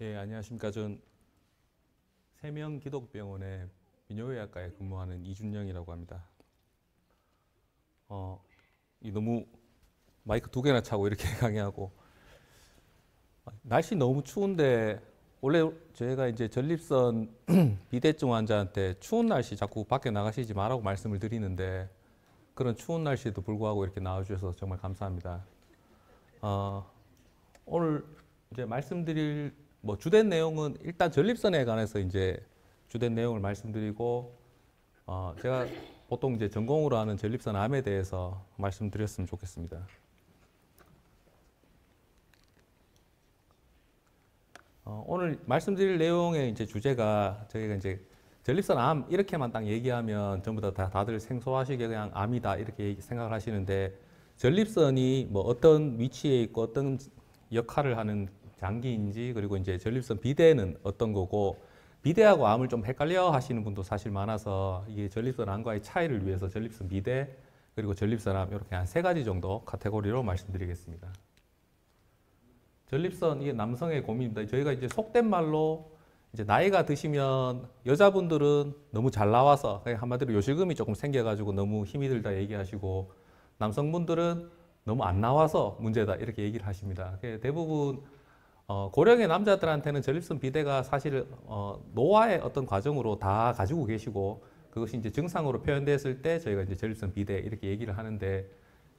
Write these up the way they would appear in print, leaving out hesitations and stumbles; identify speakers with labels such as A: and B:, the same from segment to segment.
A: 예, 안녕하십니까. 전 세명기독병원의 비뇨의학과에 근무하는 이준영이라고 합니다. 어, 이 너무 마이크 두 개나 차고 이렇게 강의하고 날씨 너무 추운데 원래 저희가 이제 전립선 비대증 환자한테 추운 날씨 자꾸 밖에 나가시지 말라고 말씀을 드리는데 그런 추운 날씨에도 불구하고 이렇게 나와주셔서 정말 감사합니다. 어, 오늘 이제 말씀드릴 주된 내용은 일단 전립선에 관해서 이제 주된 내용을 말씀드리고 제가 보통 이제 전공으로 하는 전립선 암에 대해서 말씀드렸으면 좋겠습니다. 오늘 말씀드릴 내용의 이제 주제가 저희가 이제 전립선 암 이렇게만 딱 얘기하면 전부 다 다들 생소하시게 그냥 암이다 이렇게 생각을 하시는데 전립선이 뭐 어떤 위치에 있고 어떤 역할을 하는 장기인지 그리고 이제 전립선 비대는 어떤 거고 비대하고 암을 좀 헷갈려 하시는 분도 사실 많아서 이게 전립선 암과의 차이를 위해서 전립선 비대 그리고 전립선 암 이렇게 한 세 가지 정도 카테고리로 말씀드리겠습니다. 전립선 이게 남성의 고민입니다. 저희가 이제 속된 말로 이제 나이가 드시면 여자분들은 너무 잘 나와서 한마디로 요실금이 조금 생겨가지고 너무 힘이 들다 얘기하시고 남성분들은 너무 안 나와서 문제다 이렇게 얘기를 하십니다. 대부분 고령의 남자들한테는 전립선 비대가 사실 노화의 어떤 과정으로 다 가지고 계시고 그것이 이제 증상으로 표현됐을 때 저희가 이제 전립선 비대 이렇게 얘기를 하는데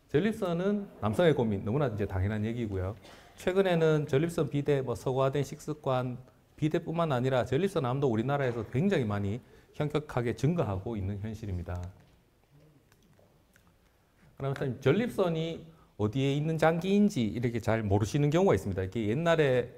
A: 전립선은 남성의 고민 너무나 이제 당연한 얘기고요. 최근에는 전립선 비대, 서구화된 식습관, 비대뿐만 아니라 전립선 암도 우리나라에서 굉장히 많이 현격하게 증가하고 있는 현실입니다. 그러면 전립선이 어디에 있는 장기인지 이렇게 잘 모르시는 경우가 있습니다. 이게 옛날에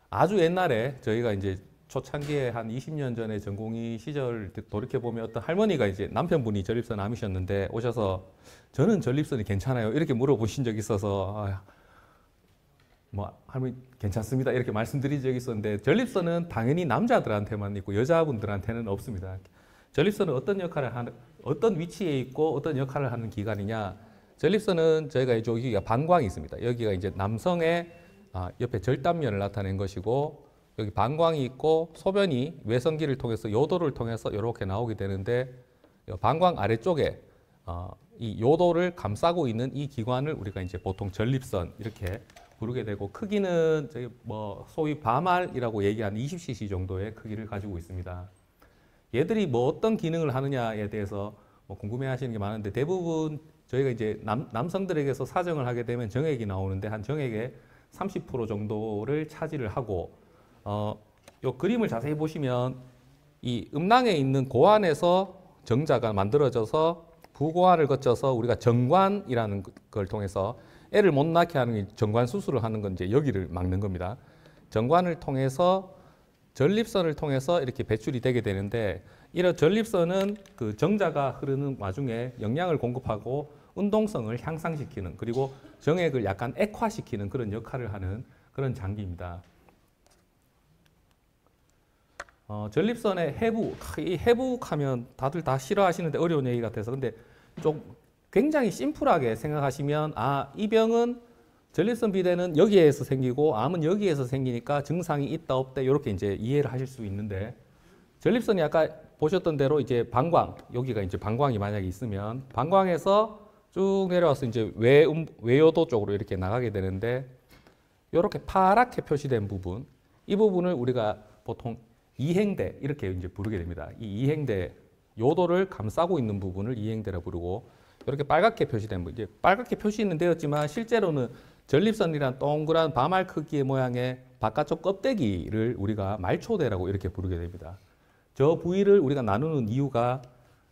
A: 아주 옛날에 저희가 이제 초창기에 한 20년 전에 전공의 시절 돌이켜 보면 어떤 할머니가 이제 남편분이 전립선 암이셨는데 오셔서 저는 전립선이 괜찮아요 이렇게 물어보신 적이 있어서 할머니 괜찮습니다 이렇게 말씀드린 적이 있었는데 전립선은 당연히 남자들한테만 있고 여자분들한테는 없습니다. 전립선은 어떤 위치에 있고 어떤 역할을 하는 기관이냐? 전립선은 저희가 여기가 방광이 있습니다. 여기가 이제 남성의 옆에 절단면을 나타낸 것이고 여기 방광이 있고 소변이 외성기를 통해서 요도를 통해서 이렇게 나오게 되는데 방광 아래쪽에 이 요도를 감싸고 있는 이 기관을 우리가 이제 보통 전립선 이렇게 부르게 되고 크기는 저희 소위 바말이라고 얘기하는 20cc 정도의 크기를 가지고 있습니다. 얘들이 어떤 기능을 하느냐에 대해서 궁금해하시는 게 많은데 대부분 저희가 이제 남성들에게서 사정을 하게 되면 정액이 나오는데 한 정액의 30% 정도를 차지를 하고 요 그림을 자세히 보시면 이 음낭에 있는 고환에서 정자가 만들어져서 부고환을 거쳐서 우리가 정관이라는 걸 통해서 애를 못 낳게 하는 정관 수술을 하는 건 이제 여기를 막는 겁니다. 정관을 통해서 전립선을 통해서 이렇게 배출이 되게 되는데 이런 전립선은 그 정자가 흐르는 와중에 영양을 공급하고 운동성을 향상시키는 그리고 정액을 약간 액화시키는 그런 역할을 하는 그런 장기입니다. 전립선의 해부, 이 해부하면 다들 다 싫어하시는데 어려운 얘기 같아서 근데 좀 굉장히 심플하게 생각하시면 이 병은 전립선 비대는 여기에서 생기고 암은 여기에서 생기니까 증상이 있다 없다 이렇게 이제 이해를 하실 수 있는데 전립선이 아까 보셨던 대로 이제 방광 여기가 이제 방광이 만약에 있으면 방광에서 쭉 내려와서 이제 외요도 쪽으로 이렇게 나가게 되는데 이렇게 파랗게 표시된 부분 이 부분을 우리가 보통 이행대 이렇게 이제 부르게 됩니다. 이 이행대 요도를 감싸고 있는 부분을 이행대라 부르고 이렇게 빨갛게 표시된 부분 이제 빨갛게 표시는 되었지만 실제로는 전립선이란 동그란 바말 크기의 모양의 바깥쪽 껍데기를 우리가 말초대라고 이렇게 부르게 됩니다. 저 부위를 우리가 나누는 이유가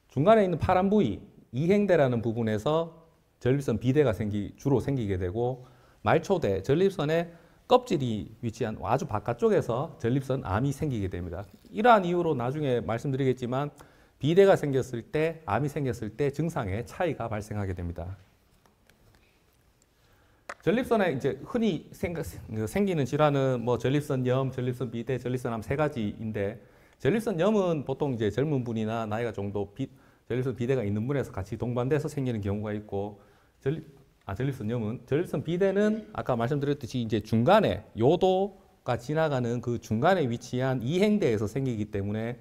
A: 중간에 있는 파란 부위, 이행대라는 부분에서 전립선 비대가 주로 생기게 되고 말초대, 전립선의 껍질이 위치한 아주 바깥쪽에서 전립선 암이 생기게 됩니다. 이러한 이유로 나중에 말씀드리겠지만 비대가 생겼을 때, 암이 생겼을 때 증상에 차이가 발생하게 됩니다. 전립선에 이제 흔히 생기는 질환은 전립선염, 전립선 비대, 전립선암 세 가지인데 전립선염은 보통 이제 젊은 분이나 나이가 정도 전립선 비대가 있는 분에서 같이 동반돼서 생기는 경우가 있고 전립선염은 전립선 비대는 아까 말씀드렸듯이 이제 중간에 요도 지나가는 그 중간에 위치한 이행대에서 생기기 때문에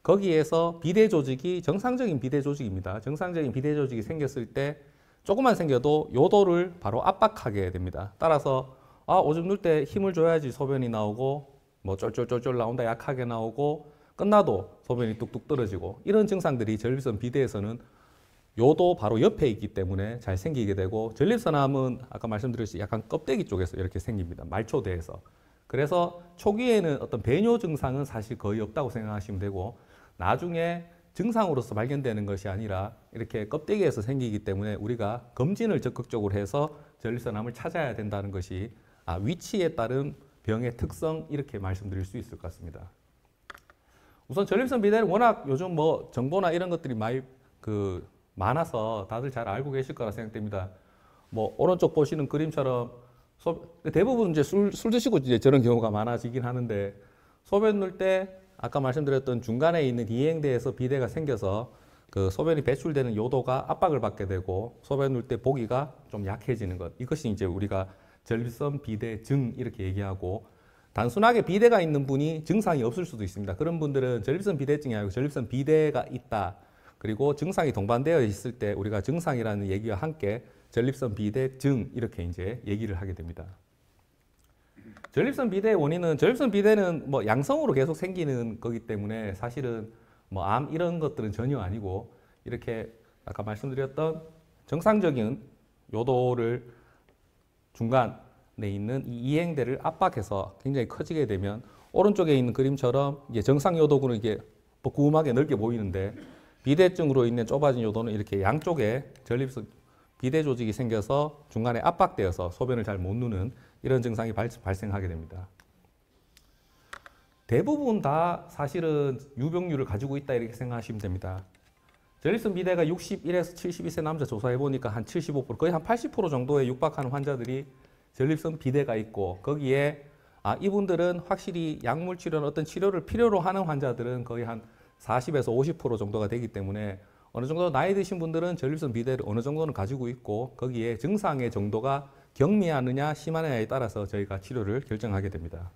A: 거기에서 비대 조직이 정상적인 비대 조직입니다. 정상적인 비대 조직이 생겼을 때 조금만 생겨도 요도를 바로 압박하게 됩니다. 따라서 오줌 눌 때 힘을 줘야지 소변이 나오고 뭐 쫄쫄쫄쫄 나온다 약하게 나오고 끝나도 소변이 뚝뚝 떨어지고 이런 증상들이 전립선 비대에서는 요도 바로 옆에 있기 때문에 잘 생기게 되고 전립선암은 아까 말씀드렸듯이 약간 껍데기 쪽에서 이렇게 생깁니다. 말초대에서. 그래서 초기에는 어떤 배뇨 증상은 사실 거의 없다고 생각하시면 되고 나중에 증상으로서 발견되는 것이 아니라 이렇게 껍데기에서 생기기 때문에 우리가 검진을 적극적으로 해서 전립선암을 찾아야 된다는 것이 위치에 따른 병의 특성 이렇게 말씀드릴 수 있을 것 같습니다. 우선 전립선 비대는 워낙 요즘 뭐 정보나 이런 것들이 많이 많아서 다들 잘 알고 계실 거라 생각됩니다. 뭐 오른쪽 보시는 그림처럼 대부분 이제 술 드시고 이제 저런 경우가 많아지긴 하는데 소변 넣을 때 아까 말씀드렸던 중간에 있는 이행대에서 비대가 생겨서 그 소변이 배출되는 요도가 압박을 받게 되고 소변 넣을 때 보기가 좀 약해지는 것. 이것이 이제 우리가 전립선 비대증 이렇게 얘기하고 단순하게 비대가 있는 분이 증상이 없을 수도 있습니다. 그런 분들은 전립선 비대증이 아니고 전립선 비대가 있다. 그리고 증상이 동반되어 있을 때 우리가 증상이라는 얘기와 함께 전립선 비대증 이렇게 이제 얘기를 하게 됩니다. 전립선 비대의 원인은 전립선 비대는 뭐 양성으로 계속 생기는 거기 때문에 사실은 뭐 암 이런 것들은 전혀 아니고 이렇게 아까 말씀드렸던 정상적인 요도를 중간에 있는 이 이행대를 압박해서 굉장히 커지게 되면 오른쪽에 있는 그림처럼 이게 정상 요도구는 이게 뻐끔하게 넓게 보이는데 비대증으로 인해 좁아진 요도는 이렇게 양쪽에 전립선 비대 조직이 생겨서 중간에 압박되어서 소변을 잘 못 누는 이런 증상이 발생하게 됩니다. 대부분 다 사실은 유병률을 가지고 있다 이렇게 생각하시면 됩니다. 전립선 비대가 61에서 72세 남자 조사해 보니까 한 75% 거의 한 80% 정도에 육박하는 환자들이 전립선 비대가 있고 거기에 이분들은 확실히 약물 치료나 어떤 치료를 필요로 하는 환자들은 거의 한 40에서 50% 정도가 되기 때문에 어느 정도 나이 드신 분들은 전립선 비대를 어느 정도는 가지고 있고 거기에 증상의 정도가 경미하느냐 심하느냐에 따라서 저희가 치료를 결정하게 됩니다.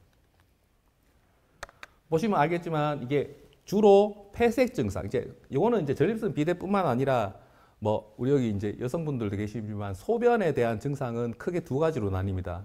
A: 보시면 알겠지만 이게 주로 폐색 증상, 이거는 이제 전립선 비대뿐만 아니라 뭐 우리 여기 이제 여성분들도 계시지만 소변에 대한 증상은 크게 두 가지로 나뉩니다.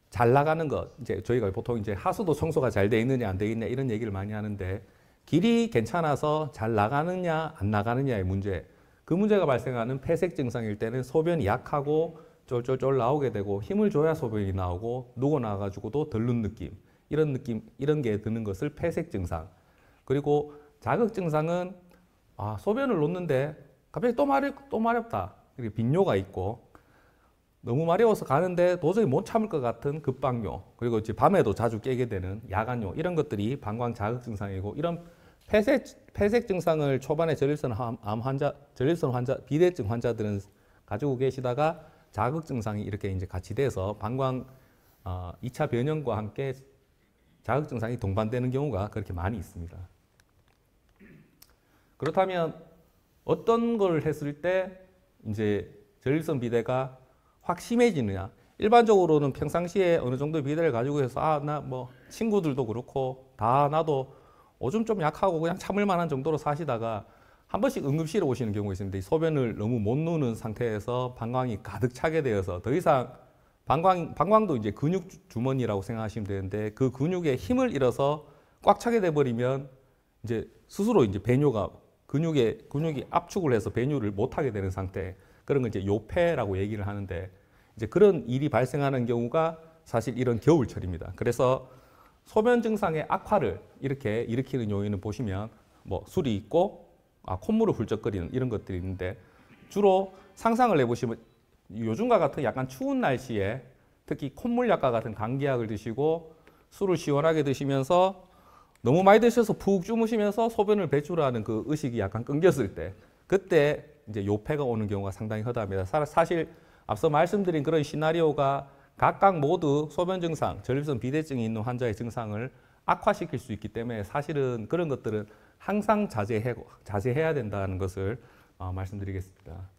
A: 잘 나가는 것, 이제 저희가 보통 이제 하수도 청소가 잘 돼 있느냐 안 돼 있느냐 이런 얘기를 많이 하는데 길이 괜찮아서 잘 나가느냐 안 나가느냐의 문제, 그 문제가 발생하는 폐색 증상일 때는 소변이 약하고 쫄쫄쫄 나오게 되고 힘을 줘야 소변이 나오고 누워 나가지고도 덜른 느낌, 이런 게 드는 것을 폐색 증상. 그리고 자극 증상은 소변을 놓는데 갑자기 또 마렵다. 이렇게 빈뇨가 있고 너무 마려워서 가는데 도저히 못 참을 것 같은 급박뇨, 그리고 이제 밤에도 자주 깨게 되는 야간뇨, 이런 것들이 방광 자극 증상이고 이런 폐색 증상을 초반에 전립선 환자, 비대증 환자들은 가지고 계시다가 자극 증상이 이렇게 이제 같이 돼서 방광 2차 변형과 함께 자극 증상이 동반되는 경우가 그렇게 많이 있습니다. 그렇다면 어떤 걸 했을 때 이제 전립선 비대가 확 심해지느냐? 일반적으로는 평상시에 어느 정도 비대를 가지고 해서 나 뭐 친구들도 그렇고 다 나도 오줌 좀 약하고 그냥 참을 만한 정도로 사시다가 한 번씩 응급실에 오시는 경우가 있습니다. 이 소변을 너무 못 누는 상태에서 방광이 가득 차게 되어서 더 이상 방광도 이제 근육 주머니라고 생각하시면 되는데 그 근육에 힘을 잃어서 꽉 차게 돼 버리면 이제 스스로 이제 배뇨가 근육이 압축을 해서 배뇨를 못 하게 되는 상태, 그런 걸 이제 요폐라고 얘기를 하는데 이제 그런 일이 발생하는 경우가 사실 이런 겨울철입니다. 그래서 소변 증상의 악화를 이렇게 일으키는 요인을 보시면 뭐 술이 있고 콧물을 훌쩍거리는 이런 것들이 있는데 주로 상상을 해보시면 요즘과 같은 약간 추운 날씨에 특히 콧물약과 같은 감기약을 드시고 술을 시원하게 드시면서 너무 많이 드셔서 푹 주무시면서 소변을 배출하는 그 의식이 약간 끊겼을 때, 그때 이제 요폐가 오는 경우가 상당히 허다합니다. 사실 앞서 말씀드린 그런 시나리오가 각각 모두 소변 증상, 전립선 비대증이 있는 환자의 증상을 악화시킬 수 있기 때문에 사실은 그런 것들은 항상 자제해야 된다는 것을 말씀드리겠습니다.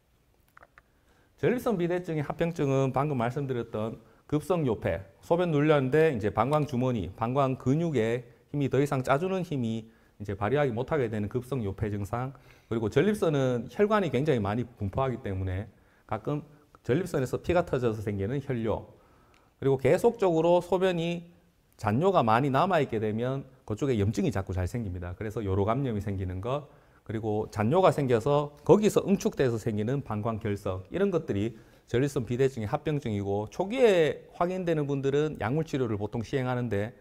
A: 전립선 비대증의 합병증은 방금 말씀드렸던 급성 요폐, 소변 눌렸는데 이제 방광 주머니, 방광 근육에 힘이 더 이상 짜주는 힘이 이제 발휘하기 못하게 되는 급성 요폐 증상. 그리고 전립선은 혈관이 굉장히 많이 분포하기 때문에 가끔 전립선에서 피가 터져서 생기는 혈뇨. 그리고 계속적으로 소변이 잔뇨가 많이 남아있게 되면 그쪽에 염증이 자꾸 잘 생깁니다. 그래서 요로감염이 생기는 것, 그리고 잔뇨가 생겨서 거기서 응축돼서 생기는 방광결석, 이런 것들이 전립선 비대증의 합병증이고, 초기에 확인되는 분들은 약물치료를 보통 시행하는데,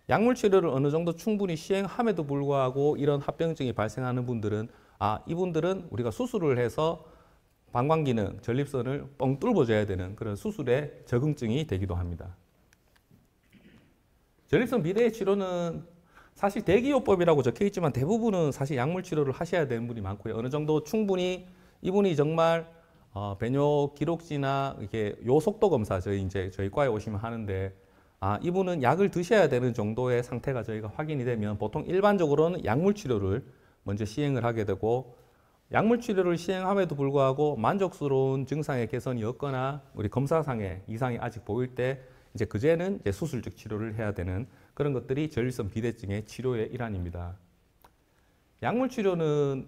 A: 약물치료를 어느 정도 충분히 시행함에도 불구하고 이런 합병증이 발생하는 분들은 이분들은 우리가 수술을 해서 방광기능, 전립선을 뻥 뚫어줘야 되는 그런 수술의 적응증이 되기도 합니다. 전립선 비대의 치료는 사실 대기요법이라고 적혀 있지만 대부분은 사실 약물 치료를 하셔야 되는 분이 많고요. 어느 정도 충분히 이분이 정말 배뇨 기록지나 이렇게 요 속도 검사 저희 과에 오시면 하는데 이분은 약을 드셔야 되는 정도의 상태가 저희가 확인이 되면 보통 일반적으로는 약물 치료를 먼저 시행을 하게 되고, 약물 치료를 시행함에도 불구하고 만족스러운 증상의 개선이 없거나 우리 검사상의 이상이 아직 보일 때 이제 그제는 이제 수술적 치료를 해야 되는 그런 것들이 전립선 비대증의 치료의 일환입니다. 약물 치료는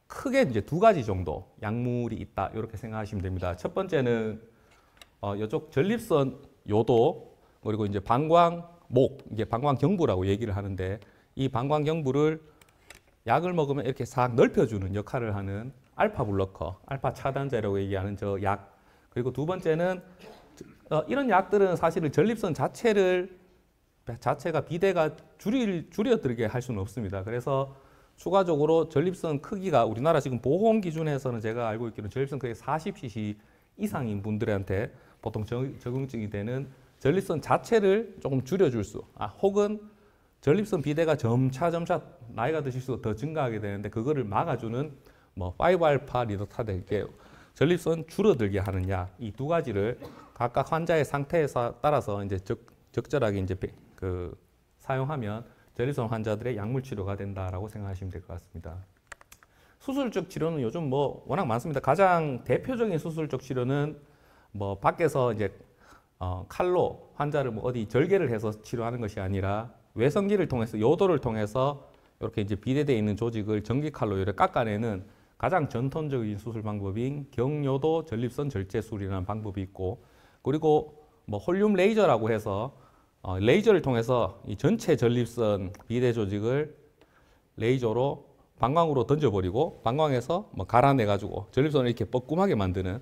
A: 크게 이제 두 가지 정도 약물이 있다 이렇게 생각하시면 됩니다. 첫 번째는 이쪽 전립선 요도, 그리고 이제 방광목, 이게 방광경부라고 얘기를 하는데, 이 방광경부를 약을 먹으면 이렇게 싹 넓혀주는 역할을 하는 알파 블로커, 알파 차단제라고 얘기하는 저 약. 그리고 두 번째는 이런 약들은 사실은 전립선 자체가 비대가 줄여들게 할 수는 없습니다. 그래서 추가적으로 전립선 크기가 우리나라 지금 보험 기준에서는 제가 알고 있기로는 전립선 크기 40cc 이상인 분들한테 보통 적응증이 되는 전립선 자체를 조금 줄여줄 수, 혹은 전립선 비대가 점차 나이가 드실수록 더 증가하게 되는데 그거를 막아주는 5알파 리도타드, 이렇게 전립선 줄어들게 하는 약, 이 두 가지를 각각 환자의 상태에 따라서 이제 적절하게 이제 사용하면 전립선 환자들의 약물 치료가 된다라고 생각하시면 될 것 같습니다. 수술적 치료는 요즘 워낙 많습니다. 가장 대표적인 수술적 치료는 밖에서 이제 칼로 환자를 어디 절개를 해서 치료하는 것이 아니라 외성기를 통해서, 요도를 통해서 이렇게 이제 비대되어 있는 조직을 전기칼로 이렇게 깎아내는 가장 전통적인 수술 방법인 경요도 전립선 절제술이라는 방법이 있고, 그리고 홀륨 레이저라고 해서 레이저를 통해서 이 전체 전립선 비대 조직을 레이저로 방광으로 던져버리고 방광에서 갈아내가지고 전립선을 이렇게 뻐끔하게 만드는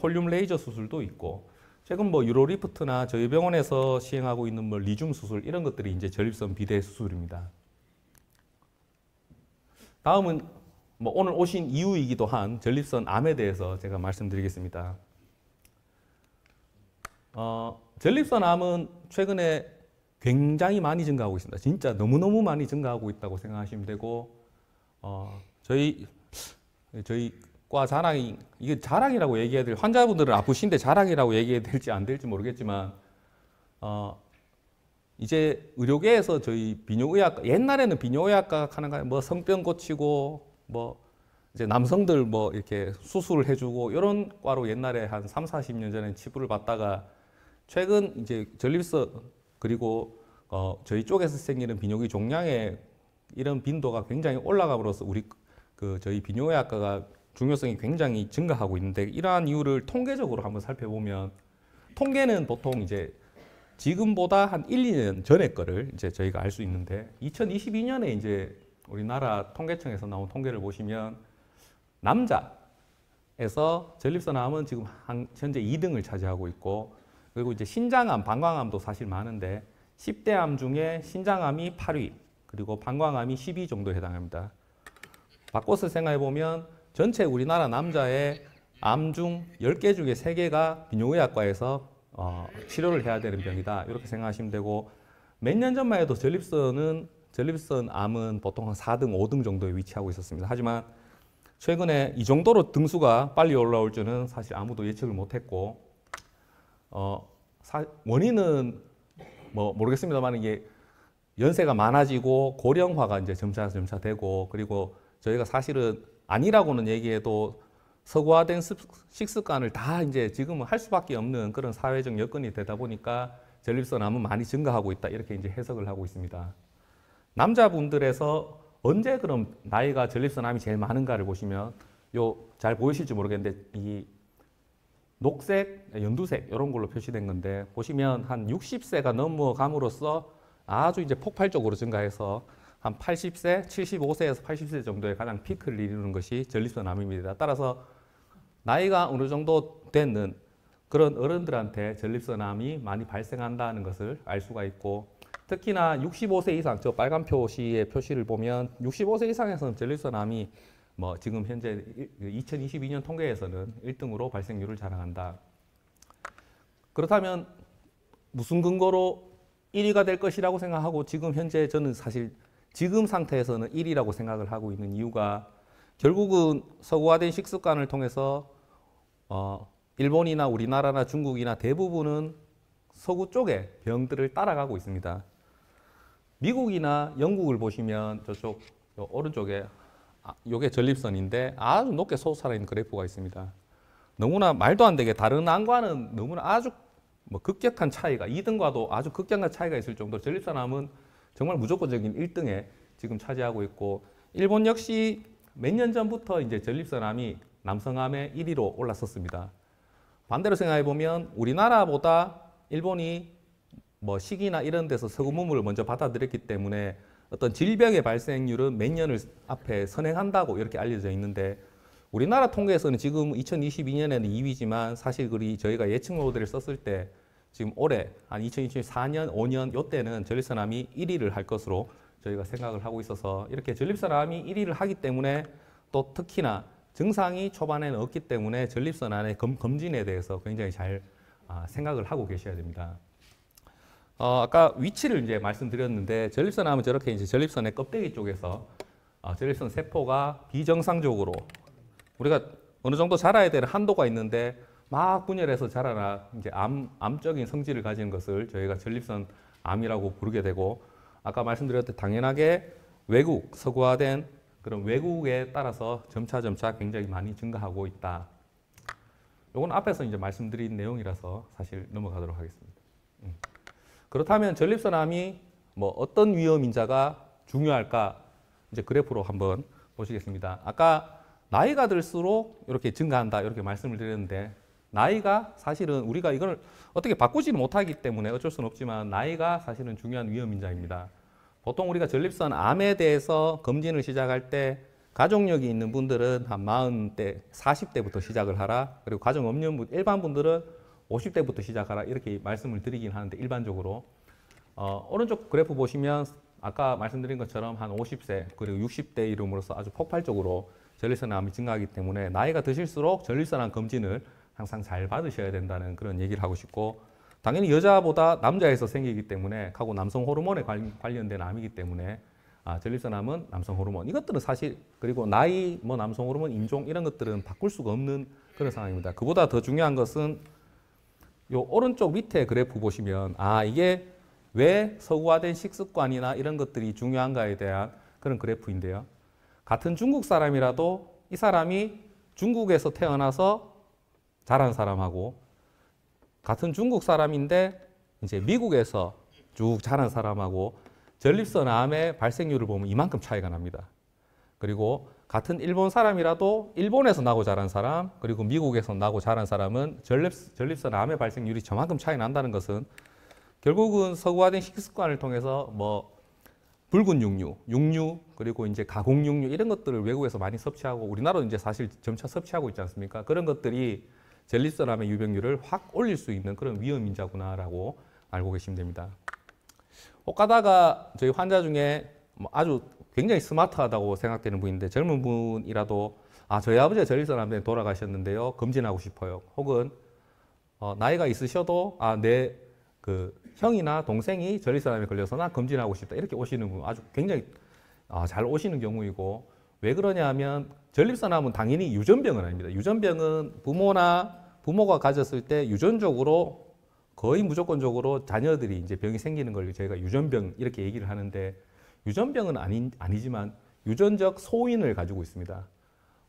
A: 홀륨 레이저 수술도 있고, 최근 유로리프트나 저희 병원에서 시행하고 있는 리줌 수술, 이런 것들이 이제 전립선 비대 수술입니다. 다음은 오늘 오신 이유이기도 한 전립선 암에 대해서 제가 말씀드리겠습니다. 전립선 암은 최근에 굉장히 많이 증가하고 있습니다. 진짜 너무너무 많이 증가하고 있다고 생각하시면 되고, 저희 과 자랑이, 이게 자랑이라고 얘기해야 될, 환자분들은 아프신데 자랑이라고 얘기해야 될지 안 될지 모르겠지만, 이제 의료계에서 저희 비뇨의학과, 옛날에는 비뇨의학과 하는 성병 고치고 이제 남성들 이렇게 수술을 해주고 이런 과로 옛날에 한 3, 40년 전에 치부를 받다가, 최근 이제 전립선 그리고 저희 쪽에서 생기는 비뇨기 종양의 이런 빈도가 굉장히 올라감으로써 저희 비뇨의학과가 중요성이 굉장히 증가하고 있는데, 이러한 이유를 통계적으로 한번 살펴보면, 통계는 보통 이제 지금보다 한 1, 2년 전의 거를 이제 저희가 알 수 있는데, 2022년에 이제 우리나라 통계청에서 나온 통계를 보시면 남자에서 전립선 암은 지금 현재 2등을 차지하고 있고, 그리고 이제 신장암, 방광암도 사실 많은데 10대 암 중에 신장암이 8위, 그리고 방광암이 10위 정도에 해당합니다. 바꿔서 생각해 보면 전체 우리나라 남자의 암 중 10개 중에 3개가 비뇨의학과에서 치료를 해야 되는 병이다, 이렇게 생각하시면 되고, 몇 년 전만 해도 전립선 암은 보통 한 4등, 5등 정도에 위치하고 있었습니다. 하지만 최근에 이 정도로 등수가 빨리 올라올 줄은 사실 아무도 예측을 못했고, 원인은 모르겠습니다만, 이게 연세가 많아지고 고령화가 이제 점차 되고, 그리고 저희가 사실은 아니라고는 얘기해도 서구화된 식습관을 다 이제 지금은 할 수밖에 없는 그런 사회적 여건이 되다 보니까 전립선암은 많이 증가하고 있다. 이렇게 이제 해석을 하고 있습니다. 남자분들에서 언제 그럼 나이가 전립선암이 제일 많은가를 보시면 요 잘 보이실지 모르겠는데 이 녹색, 연두색 이런 걸로 표시된 건데 보시면 한 60세가 넘어감으로써 아주 이제 폭발적으로 증가해서 한 80세, 75세에서 80세 정도의 가장 피크를 이루는 것이 전립선암입니다. 따라서 나이가 어느 정도 되는 그런 어른들한테 전립선암이 많이 발생한다는 것을 알 수가 있고 특히나 65세 이상, 저 빨간 표시의 표시를 보면 65세 이상에서는 전립선암이 뭐 지금 현재 2022년 통계에서는 1등으로 발생률을 자랑한다. 그렇다면 무슨 근거로 1위가 될 것이라고 생각하고 지금 현재 저는 사실 지금 상태에서는 1위라고 생각을 하고 있는 이유가 결국은 서구화된 식습관을 통해서 일본이나 우리나라나 중국이나 대부분은 서구 쪽의 병들을 따라가고 있습니다. 미국이나 영국을 보시면 저쪽 오른쪽에 이게 전립선인데 아주 높게 솟아있는 그래프가 있습니다. 너무나 말도 안 되게 다른 암과는 너무나 아주 급격한 차이가 2등과도 아주 급격한 차이가 있을 정도로 전립선암은 정말 무조건적인 1등에 지금 차지하고 있고 일본 역시 몇 년 전부터 이제 전립선암이 남성암의 1위로 올랐었습니다. 반대로 생각해 보면 우리나라보다 일본이 뭐 식이나 이런 데서 서구문물을 먼저 받아들였기 때문에 어떤 질병의 발생률은 몇 년을 앞에 선행한다고 이렇게 알려져 있는데 우리나라 통계에서는 지금 2022년에는 2위지만 사실 저희가 예측 모델을 썼을 때 지금 올해 한 2024년, 5년 이때는 전립선암이 1위를 할 것으로 저희가 생각을 하고 있어서 이렇게 전립선암이 1위를 하기 때문에 또 특히나 증상이 초반에는 없기 때문에 전립선암의 검진에 대해서 굉장히 잘 생각을 하고 계셔야 됩니다. 아까 위치를 이제 말씀드렸는데 전립선암은 저렇게 이제 전립선의 껍데기 쪽에서 전립선 세포가 비정상적으로 우리가 어느 정도 자라야 되는 한도가 있는데 막 분열해서 자라나 이제 암적인 성질을 가진 것을 저희가 전립선 암이라고 부르게 되고 아까 말씀드렸듯 당연하게 외국, 서구화된 그런 외국에 따라서 점차 굉장히 많이 증가하고 있다. 이건 앞에서 이제 말씀드린 내용이라서 사실 넘어가도록 하겠습니다. 그렇다면 전립선암이 뭐 어떤 위험 인자가 중요할까? 이제 그래프로 한번 보시겠습니다. 아까 나이가 들수록 이렇게 증가한다 이렇게 말씀을 드렸는데 나이가 사실은 우리가 이걸 어떻게 바꾸지는 못하기 때문에 어쩔 수는 없지만 나이가 사실은 중요한 위험 인자입니다. 보통 우리가 전립선 암에 대해서 검진을 시작할 때 가족력이 있는 분들은 한 40대, 40대부터 시작을 하라. 그리고 가정 없는 분, 일반 분들은 50대부터 시작하라. 이렇게 말씀을 드리긴 하는데 일반적으로 오른쪽 그래프 보시면 아까 말씀드린 것처럼 한 50세 그리고 60대 이름으로써 아주 폭발적으로 전립선암이 증가하기 때문에 나이가 드실수록 전립선암 검진을 항상 잘 받으셔야 된다는 그런 얘기를 하고 싶고 당연히 여자보다 남자에서 생기기 때문에 하고 남성 호르몬에 관련된 암이기 때문에 전립선암은 남성 호르몬 이것들은 사실 그리고 나이 뭐 남성 호르몬 인종 이런 것들은 바꿀 수가 없는 그런 상황입니다. 그보다 더 중요한 것은 요 오른쪽 밑에 그래프 보시면 이게 왜 서구화된 식습관이나 이런 것들이 중요한가에 대한 그런 그래프인데요. 같은 중국 사람이라도 이 사람이 중국에서 태어나서 자란 사람하고 같은 중국 사람인데 이제 미국에서 쭉 자란 사람하고 전립선암의 발생률을 보면 이만큼 차이가 납니다. 그리고 같은 일본 사람이라도 일본에서 나고 자란 사람 그리고 미국에서 나고 자란 사람은 전립선암의 발생률이 저만큼 차이 난다는 것은 결국은 서구화된 식습관을 통해서 뭐 붉은 육류 그리고 이제 가공 육류 이런 것들을 외국에서 많이 섭취하고 우리나라도 이제 사실 점차 섭취하고 있지 않습니까? 그런 것들이 전립선암의 유병률을 확 올릴 수 있는 그런 위험 인자구나라고 알고 계시면 됩니다. 혹 가다가 저희 환자 중에 아주 굉장히 스마트하다고 생각되는 분인데 젊은 분이라도 저희 아버지가 전립선암 때문에 돌아가셨는데요. 검진하고 싶어요. 혹은 나이가 있으셔도 내 그 형이나 동생이 전립선암에 걸려서 나 검진하고 싶다. 이렇게 오시는 분 아주 굉장히 잘 오시는 경우이고 왜 그러냐 하면 전립선암은 당연히 유전병은 아닙니다. 유전병은 부모가 가졌을 때 유전적으로 거의 무조건적으로 자녀들이 이제 병이 생기는 걸 저희가 유전병 이렇게 얘기를 하는데 유전병은 아니지만 유전적 소인을 가지고 있습니다.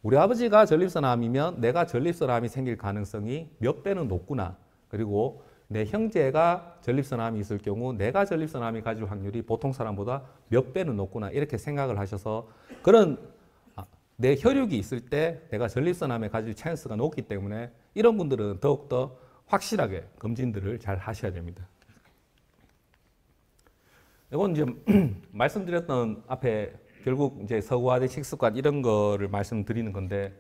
A: 우리 아버지가 전립선암이면 내가 전립선암이 생길 가능성이 몇 배는 높구나. 그리고 내 형제가 전립선암이 있을 경우 내가 전립선암이 가질 확률이 보통 사람보다 몇 배는 높구나. 이렇게 생각을 하셔서 그런 내 혈육이 있을 때 내가 전립선암에 가질 찬스가 높기 때문에 이런 분들은 더욱더 확실하게 검진들을 잘 하셔야 됩니다. 이건 이제 말씀드렸던 앞에 결국 이제 서구화된 식습관 이런 거를 말씀드리는 건데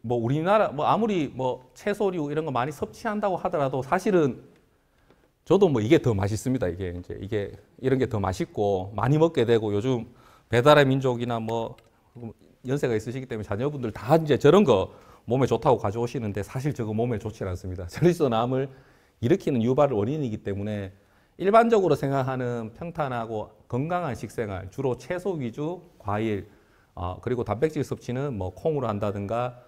A: 뭐 우리나라 뭐 아무리 뭐 채소류 이런 거 많이 섭취한다고 하더라도 사실은 저도 뭐 이게 더 맛있습니다. 이게 이런 게 더 맛있고 많이 먹게 되고 요즘 배달의 민족이나 뭐 연세가 있으시기 때문에 자녀분들 다 이제 저런 거 몸에 좋다고 가져오시는데 사실 저거 몸에 좋지 않습니다. 전립선암을 일으키는 유발 원인이기 때문에 일반적으로 생각하는 평탄하고 건강한 식생활, 주로 채소 위주, 과일, 그리고 단백질 섭취는 뭐 콩으로 한다든가,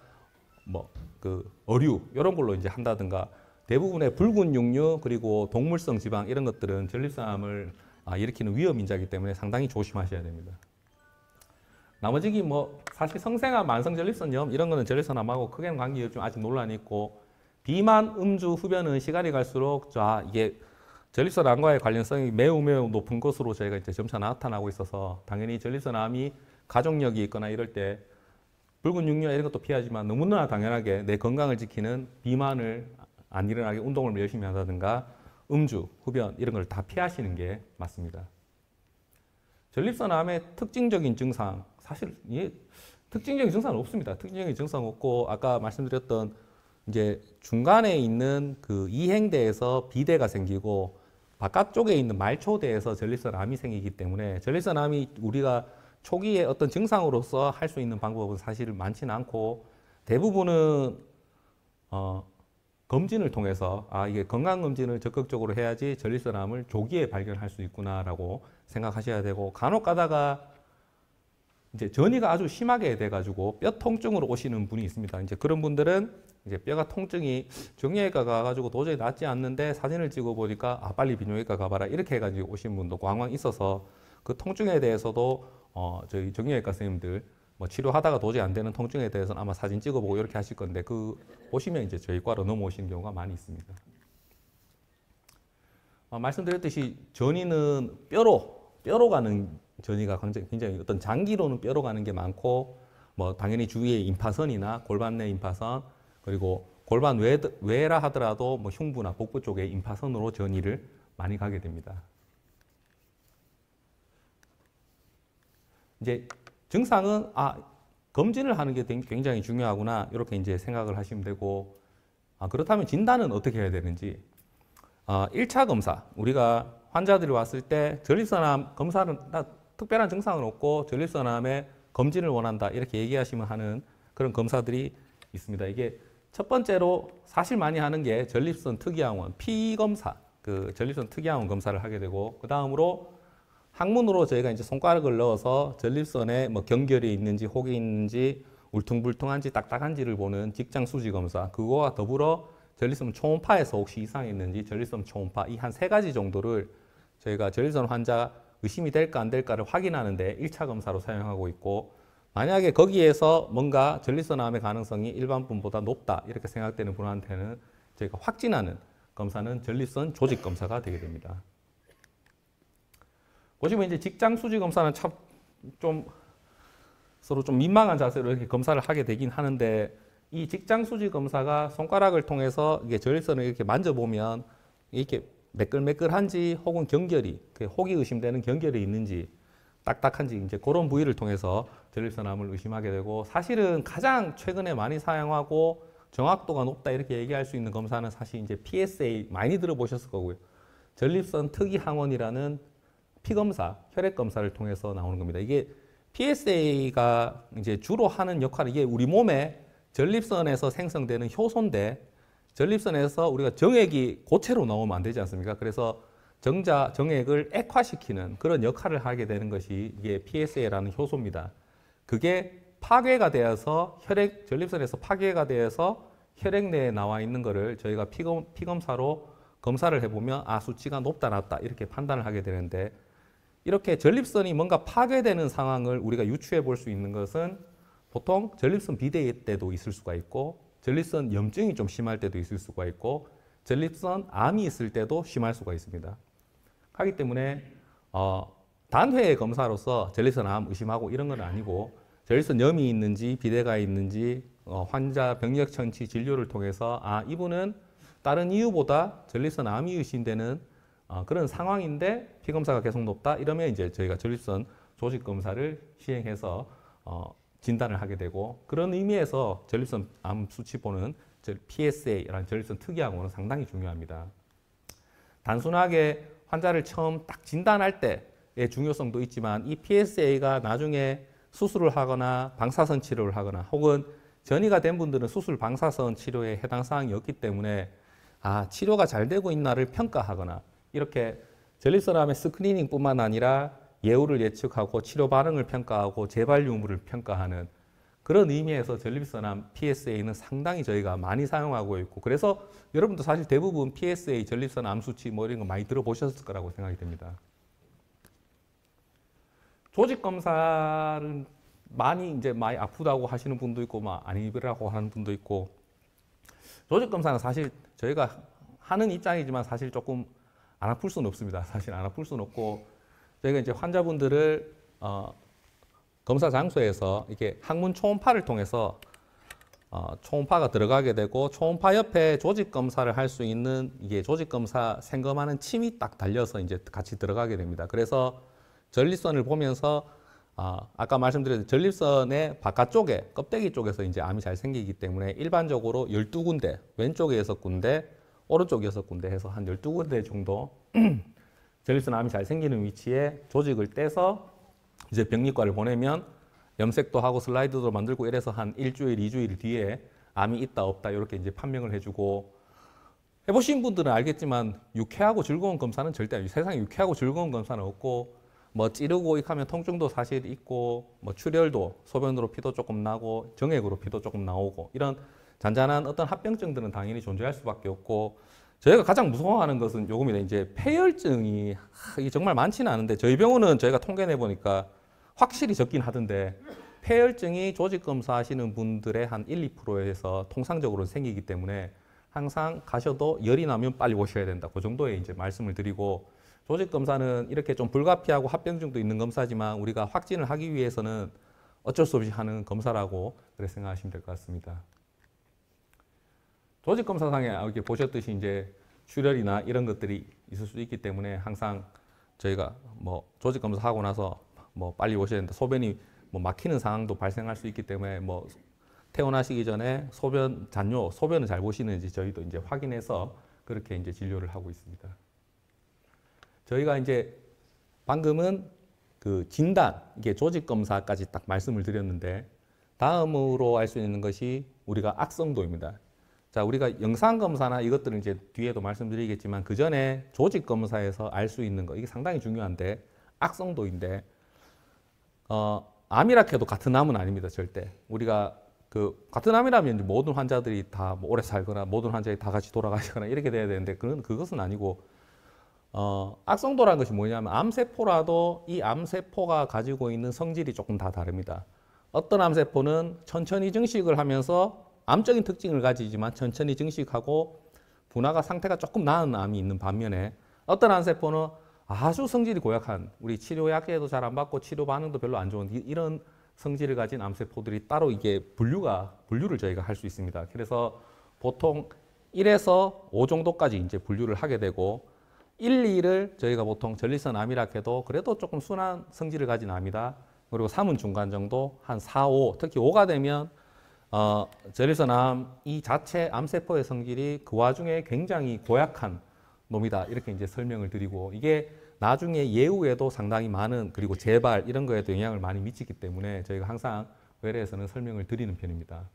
A: 뭐 그 어류 이런 걸로 이제 한다든가, 대부분의 붉은 육류 그리고 동물성 지방 이런 것들은 전립선암을 일으키는 위험 인자이기 때문에 상당히 조심하셔야 됩니다. 나머지 뭐 사실 성생암, 만성 전립선염 이런 거는 전립선암하고 크게는 관계가 좀 아직 논란이 있고, 비만, 음주, 흡연은 시간이 갈수록 이게 전립선암과의 관련성이 매우 높은 것으로 저희가 이제 점차 나타나고 있어서 당연히 전립선암이 가족력이 있거나 이럴 때 붉은 육류 이런 것도 피하지만 너무나 당연하게 내 건강을 지키는 비만을 안 일어나게 운동을 열심히 한다든가 음주, 흡연 이런 걸 다 피하시는 게 맞습니다. 전립선암의 특징적인 증상, 사실 특징적인 증상은 없습니다. 특징적인 증상 없고 아까 말씀드렸던 이제 중간에 있는 그 이행대에서 비대가 생기고 바깥쪽에 있는 말초대에서 전립선암이 생기기 때문에 전립선암이 우리가 초기에 어떤 증상으로서 할 수 있는 방법은 사실 많지는 않고 대부분은 검진을 통해서 이게 건강검진을 적극적으로 해야지 전립선암을 조기에 발견할 수 있구나라고 생각하셔야 되고, 간혹 가다가 이제 전이가 아주 심하게 돼가지고 뼈 통증으로 오시는 분이 있습니다. 이제 그런 분들은 이제 뼈가 통증이 정형외과 가가지고 도저히 낫지 않는데 사진을 찍어 보니까 빨리 비뇨기과 가봐라 이렇게 해가지고 오신 분도 왕왕 있어서 그 통증에 대해서도 저희 정형외과 선생님들 뭐 치료하다가 도저히 안 되는 통증에 대해서는 아마 사진 찍어보고 이렇게 하실 건데 그 보시면 이제 저희 과로 넘어오시는 경우가 많이 있습니다. 말씀드렸듯이 전이는 뼈로 가는 전이가 굉장히 어떤 장기로는 뼈로 가는 게 많고, 뭐 당연히 주위에 임파선이나 골반 내 임파선 그리고 골반 외라 하더라도 뭐 흉부나 복부 쪽에 임파선으로 전이를 많이 가게 됩니다. 이제 증상은 검진을 하는 게 굉장히 중요하구나 이렇게 이제 생각을 하시면 되고, 그렇다면 진단은 어떻게 해야 되는지. 1차 검사, 우리가 환자들이 왔을 때 전립선암 검사는 특별한 증상은 없고 전립선암의 검진을 원한다 이렇게 얘기하시면 하는 그런 검사들이 있습니다. 이게 첫 번째로 사실 많이 하는 게 전립선 특이항원 피검사, 그 전립선 특이항원 검사를 하게 되고, 그 다음으로 항문으로 저희가 이제 손가락을 넣어서 전립선에 뭐 경결이 있는지 혹이 있는지 울퉁불퉁한지 딱딱한지를 보는 직장 수지 검사, 그거와 더불어 전립선 초음파에서 혹시 이상이 있는지 전립선 초음파, 이 한 3가지 정도를 저희가 전립선 환자 의심이 될까 안 될까를 확인하는데 1차 검사로 사용하고 있고, 만약에 거기에서 뭔가 전립선암의 가능성이 일반 분보다 높다 이렇게 생각되는 분한테는 저희가 확진하는 검사는 전립선 조직 검사가 되게 됩니다. 보시면 이제 직장 수지 검사는 참 좀 서로 좀 민망한 자세로 이렇게 검사를 하게 되긴 하는데, 이 직장 수지 검사가 손가락을 통해서 이게 전립선을 이렇게 만져보면 이렇게 매끌매끌한지 혹은 경결이, 혹이 의심되는 경결이 있는지 딱딱한지 이제 그런 부위를 통해서 전립선암을 의심하게 되고, 사실은 가장 최근에 많이 사용하고 정확도가 높다 이렇게 얘기할 수 있는 검사는 사실 이제 PSA 많이 들어보셨을 거고요. 전립선 특이항원이라는 피검사, 혈액검사를 통해서 나오는 겁니다. 이게 PSA가 이제 주로 하는 역할은 이게 우리 몸에 전립선에서 생성되는 효소인데, 전립선에서 우리가 정액이 고체로 나오면 안 되지 않습니까? 그래서 정액을 액화시키는 그런 역할을 하게 되는 것이 이게 PSA라는 효소입니다. 그게 파괴가 되어서 전립선에서 파괴가 되어서 혈액 내에 나와 있는 거를 저희가 피검사로 검사를 해보면 수치가 높다 낮다 이렇게 판단을 하게 되는데, 이렇게 전립선이 뭔가 파괴되는 상황을 우리가 유추해 볼 수 있는 것은 보통 전립선 비대 때도 있을 수가 있고 전립선 염증이 좀 심할 때도 있을 수가 있고 전립선 암이 있을 때도 심할 수가 있습니다. 하기 때문에 단회 검사로서 전립선 암 의심하고 이런 건 아니고 전립선 염이 있는지 비대가 있는지 환자 병력 천치 진료를 통해서 이분은 다른 이유보다 전립선 암이 의심되는 그런 상황인데 피 검사가 계속 높다 이러면 이제 저희가 전립선 조직 검사를 시행해서 진단을 하게 되고 그런 의미에서 전립선 암 수치 보는 PSA라는 전립선 특이항원은 상당히 중요합니다. 단순하게 환자를 처음 딱 진단할 때의 중요성도 있지만 이 PSA가 나중에 수술을 하거나 방사선 치료를 하거나 혹은 전이가 된 분들은 수술 방사선 치료에 해당 사항이 없기 때문에 치료가 잘 되고 있나를 평가하거나 이렇게 전립선암의 스크리닝뿐만 아니라 예후를 예측하고 치료 반응을 평가하고 재발 유무를 평가하는 그런 의미에서 전립선암 PSA는 상당히 저희가 많이 사용하고 있고 그래서 여러분도 사실 대부분 PSA, 전립선 암 수치 뭐 이런 거 많이 들어보셨을 거라고 생각이 됩니다. 조직 검사는 많이 아프다고 하시는 분도 있고 아니라고 하는 분도 있고 조직 검사는 사실 저희가 하는 입장이지만 사실 조금 안 아플 수는 없습니다. 사실 안 아플 수는 없고 저희가 이제 환자분들을 검사 장소에서 이렇게 항문 초음파를 통해서 초음파가 들어가게 되고 초음파 옆에 조직 검사를 할 수 있는 이게 조직 검사 생검하는 침이 딱 달려서 이제 같이 들어가게 됩니다. 그래서 전립선을 보면서 아까 말씀드린 전립선의 바깥쪽에 껍데기 쪽에서 이제 암이 잘 생기기 때문에 일반적으로 12군데 왼쪽에 6군데 오른쪽에 6군데 해서 한 12군데 정도 전립선 암이 잘 생기는 위치에 조직을 떼서 이제 병리과를 보내면 염색도 하고 슬라이드도 만들고 이래서 한 일주일, 2주일 뒤에 암이 있다 없다 이렇게 이제 판명을 해주고 해보신 분들은 알겠지만 유쾌하고 즐거운 검사는 절대 아니에요. 세상에 유쾌하고 즐거운 검사는 없고 뭐 찌르고 하면 통증도 사실 있고 뭐 출혈도 소변으로 피도 조금 나고 정액으로 피도 조금 나오고 이런 잔잔한 어떤 합병증들은 당연히 존재할 수밖에 없고 저희가 가장 무서워하는 것은 요금이다. 이제 폐혈증이 정말 많지는 않은데 저희 병원은 저희가 통계내 보니까 확실히 적긴 하던데 폐혈증이 조직 검사하시는 분들의 한 1, 2%에서 통상적으로 생기기 때문에 항상 가셔도 열이 나면 빨리 오셔야 된다. 그 정도의 이제 말씀을 드리고 조직 검사는 이렇게 좀 불가피하고 합병증도 있는 검사지만 우리가 확진을 하기 위해서는 어쩔 수 없이 하는 검사라고 그렇게 생각하시면 될 것 같습니다. 조직 검사상에 이렇게 보셨듯이 이제 출혈이나 이런 것들이 있을 수 있기 때문에 항상 저희가 뭐 조직 검사하고 나서 뭐 빨리 오셔야 된다. 소변이 뭐 막히는 상황도 발생할 수 있기 때문에 뭐 퇴원하시기 전에 소변 잔뇨, 소변을 잘 보시는지 저희도 이제 확인해서 그렇게 이제 진료를 하고 있습니다. 저희가 이제 방금은 그 진단, 이게 조직 검사까지 딱 말씀을 드렸는데 다음으로 알 수 있는 것이 우리가 악성도입니다. 자, 우리가 영상 검사나 이것들은 이제 뒤에도 말씀드리겠지만 그 전에 조직 검사에서 알 수 있는 거 이게 상당히 중요한데 악성도인데 암이라 해도 같은 암은 아닙니다. 절대. 우리가 그 같은 암이라면 이제 모든 환자들이 다 뭐 오래 살거나 모든 환자들이 다 같이 돌아가시거나 이렇게 돼야 되는데 그것은 아니고 악성도라는 것이 뭐냐면 암세포라도 이 암세포가 가지고 있는 성질이 조금 다 다릅니다. 어떤 암세포는 천천히 증식을 하면서 암적인 특징을 가지지만 천천히 증식하고 분화가 상태가 조금 나은 암이 있는 반면에 어떤 암세포는 아주 성질이 고약한 우리 치료약에도 잘 안 받고 치료 반응도 별로 안 좋은 이런 성질을 가진 암세포들이 따로 이게 분류를 저희가 할 수 있습니다. 그래서 보통 1에서 5 정도까지 이제 분류를 하게 되고 1, 2를 저희가 보통 전립선 암이라 해도 그래도 조금 순한 성질을 가진 암이다. 그리고 3은 중간 정도, 한 4, 5, 특히 5가 되면 전립선 암 이 자체 암세포의 성질이 그 와중에 굉장히 고약한 놈이다. 이렇게 이제 설명을 드리고 이게 나중에 예후에도 상당히 많은 그리고 재발 이런 거에도 영향을 많이 미치기 때문에 저희가 항상 외래에서는 설명을 드리는 편입니다.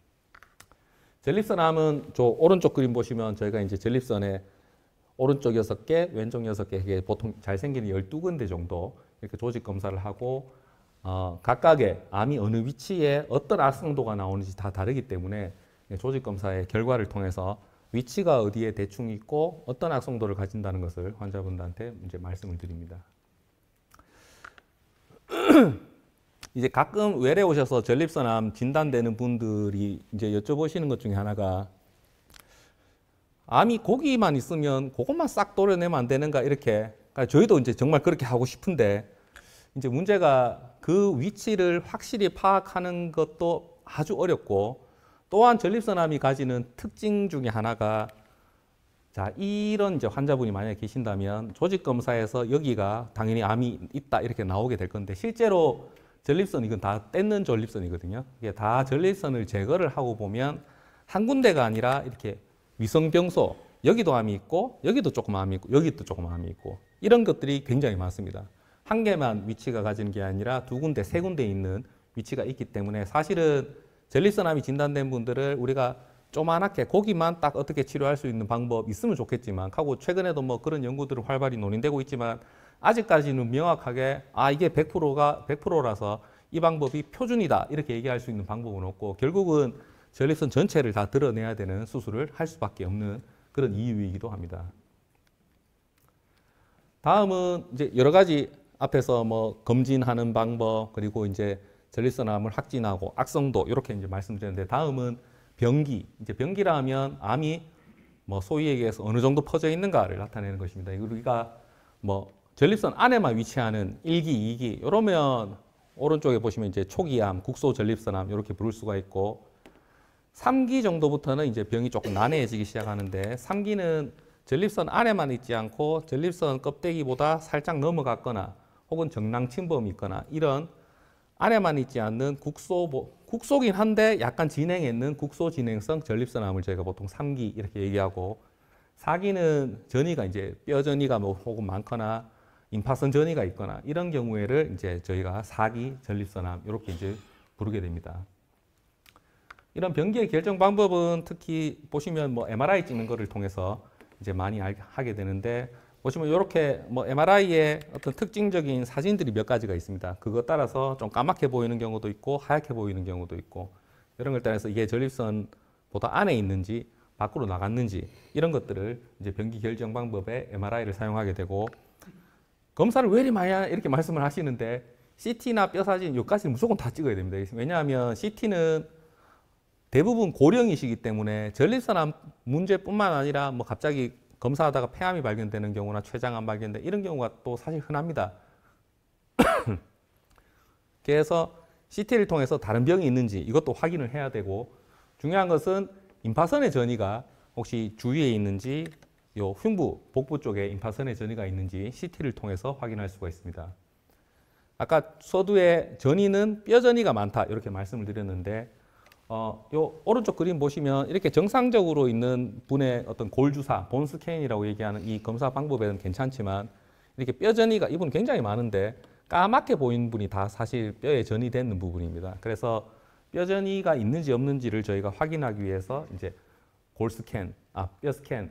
A: 전립선 암은 저 오른쪽 그림 보시면 저희가 이제 전립선에 오른쪽 6개, 왼쪽 6개, 이게 보통 잘 생기는 12군데 정도 이렇게 조직 검사를 하고 각각의 암이 어느 위치에 어떤 악성도가 나오는지 다 다르기 때문에 조직 검사의 결과를 통해서 위치가 어디에 대충 있고 어떤 악성도를 가진다는 것을 환자분들한테 이제 말씀을 드립니다. 이제 가끔 외래 오셔서 전립선암 진단되는 분들이 이제 여쭤보시는 것 중에 하나가 암이 고기만 있으면 그것만 싹 도려내면 안 되는가 이렇게. 그러니까 저희도 이제 정말 그렇게 하고 싶은데 이제 문제가 그 위치를 확실히 파악하는 것도 아주 어렵고 또한 전립선암이 가지는 특징 중에 하나가 자, 이런 이제 환자분이 만약에 계신다면 조직 검사에서 여기가 당연히 암이 있다 이렇게 나오게 될 건데 실제로 전립선 이건 다 뗐는 전립선이거든요. 이게 다 전립선을 제거를 하고 보면 한 군데가 아니라 이렇게 위성병소 여기도 암이 있고 여기도 조금 암이 있고 여기도 조금 암이 있고 이런 것들이 굉장히 많습니다. 한 개만 위치가 가진 게 아니라 두 군데, 세 군데 있는 위치가 있기 때문에 사실은 전립선암이 진단된 분들을 우리가 조그맣게 고기만 딱 어떻게 치료할 수 있는 방법 있으면 좋겠지만 하고 최근에도 뭐 그런 연구들은 활발히 논의되고 있지만 아직까지는 명확하게 이게 100%라서 이 방법이 표준이다 이렇게 얘기할 수 있는 방법은 없고 결국은 전립선 전체를 다 드러내야 되는 수술을 할 수밖에 없는 그런 이유이기도 합니다. 다음은 이제 여러 가지 앞에서 뭐 검진하는 방법 그리고 이제 전립선암을 확진하고 악성도 이렇게 이제 말씀드렸는데 다음은 병기. 이제 병기라 하면 암이 뭐 소위 얘기해서 어느 정도 퍼져 있는가를 나타내는 것입니다. 우리가 뭐 전립선 안에만 위치하는 1기, 2기 이러면 오른쪽에 보시면 이제 초기암, 국소전립선암 이렇게 부를 수가 있고 3기 정도부터는 이제 병이 조금 난해해지기 시작하는데 3기는 전립선 안에만 있지 않고 전립선 껍데기보다 살짝 넘어갔거나 혹은 정낭 침범이 있거나 이런 안에만 있지 않는 국소긴 한데 약간 진행해 있는 국소진행성 전립선암을 저희가 보통 3기 이렇게 얘기하고 4기는 전이가 이제 뼈 전이가 뭐 혹은 많거나 임파선 전이가 있거나 이런 경우에를 이제 저희가 4기 전립선암 이렇게 이제 부르게 됩니다. 이런 병기의 결정 방법은 특히 보시면 뭐 MRI 찍는 거를 통해서 이제 많이 하게 되는데 보시면 이렇게 뭐 MRI의 어떤 특징적인 사진들이 몇 가지가 있습니다. 그것 따라서 좀 까맣게 보이는 경우도 있고 하얗게 보이는 경우도 있고 이런 걸 따라서 이게 전립선보다 안에 있는지 밖으로 나갔는지 이런 것들을 이제 병기 결정 방법에 MRI를 사용하게 되고 검사를 왜 이리 많이 하냐 이렇게 말씀을 하시는데 CT나 뼈 사진 여기까지는 무조건 다 찍어야 됩니다. 왜냐하면 CT는 대부분 고령이시기 때문에 전립선암 문제뿐만 아니라 뭐 갑자기 검사하다가 폐암이 발견되는 경우나 췌장암 발견돼 이런 경우가 또 사실 흔합니다. 그래서 CT를 통해서 다른 병이 있는지 이것도 확인을 해야 되고 중요한 것은 임파선의 전이가 혹시 주위에 있는지 요 흉부, 복부 쪽에 임파선의 전이가 있는지 CT를 통해서 확인할 수가 있습니다. 아까 서두에 전이는 뼈 전이가 많다 이렇게 말씀을 드렸는데 요 오른쪽 그림 보시면 이렇게 정상적으로 있는 분의 어떤 골 주사, 본 스캔이라고 얘기하는 이 검사 방법에는 괜찮지만 이렇게 뼈 전이가 이분 굉장히 많은데 까맣게 보이는 분이 다 사실 뼈에 전이 되는 부분입니다. 그래서 뼈 전이가 있는지 없는지를 저희가 확인하기 위해서 이제 골 스캔, 뼈 스캔,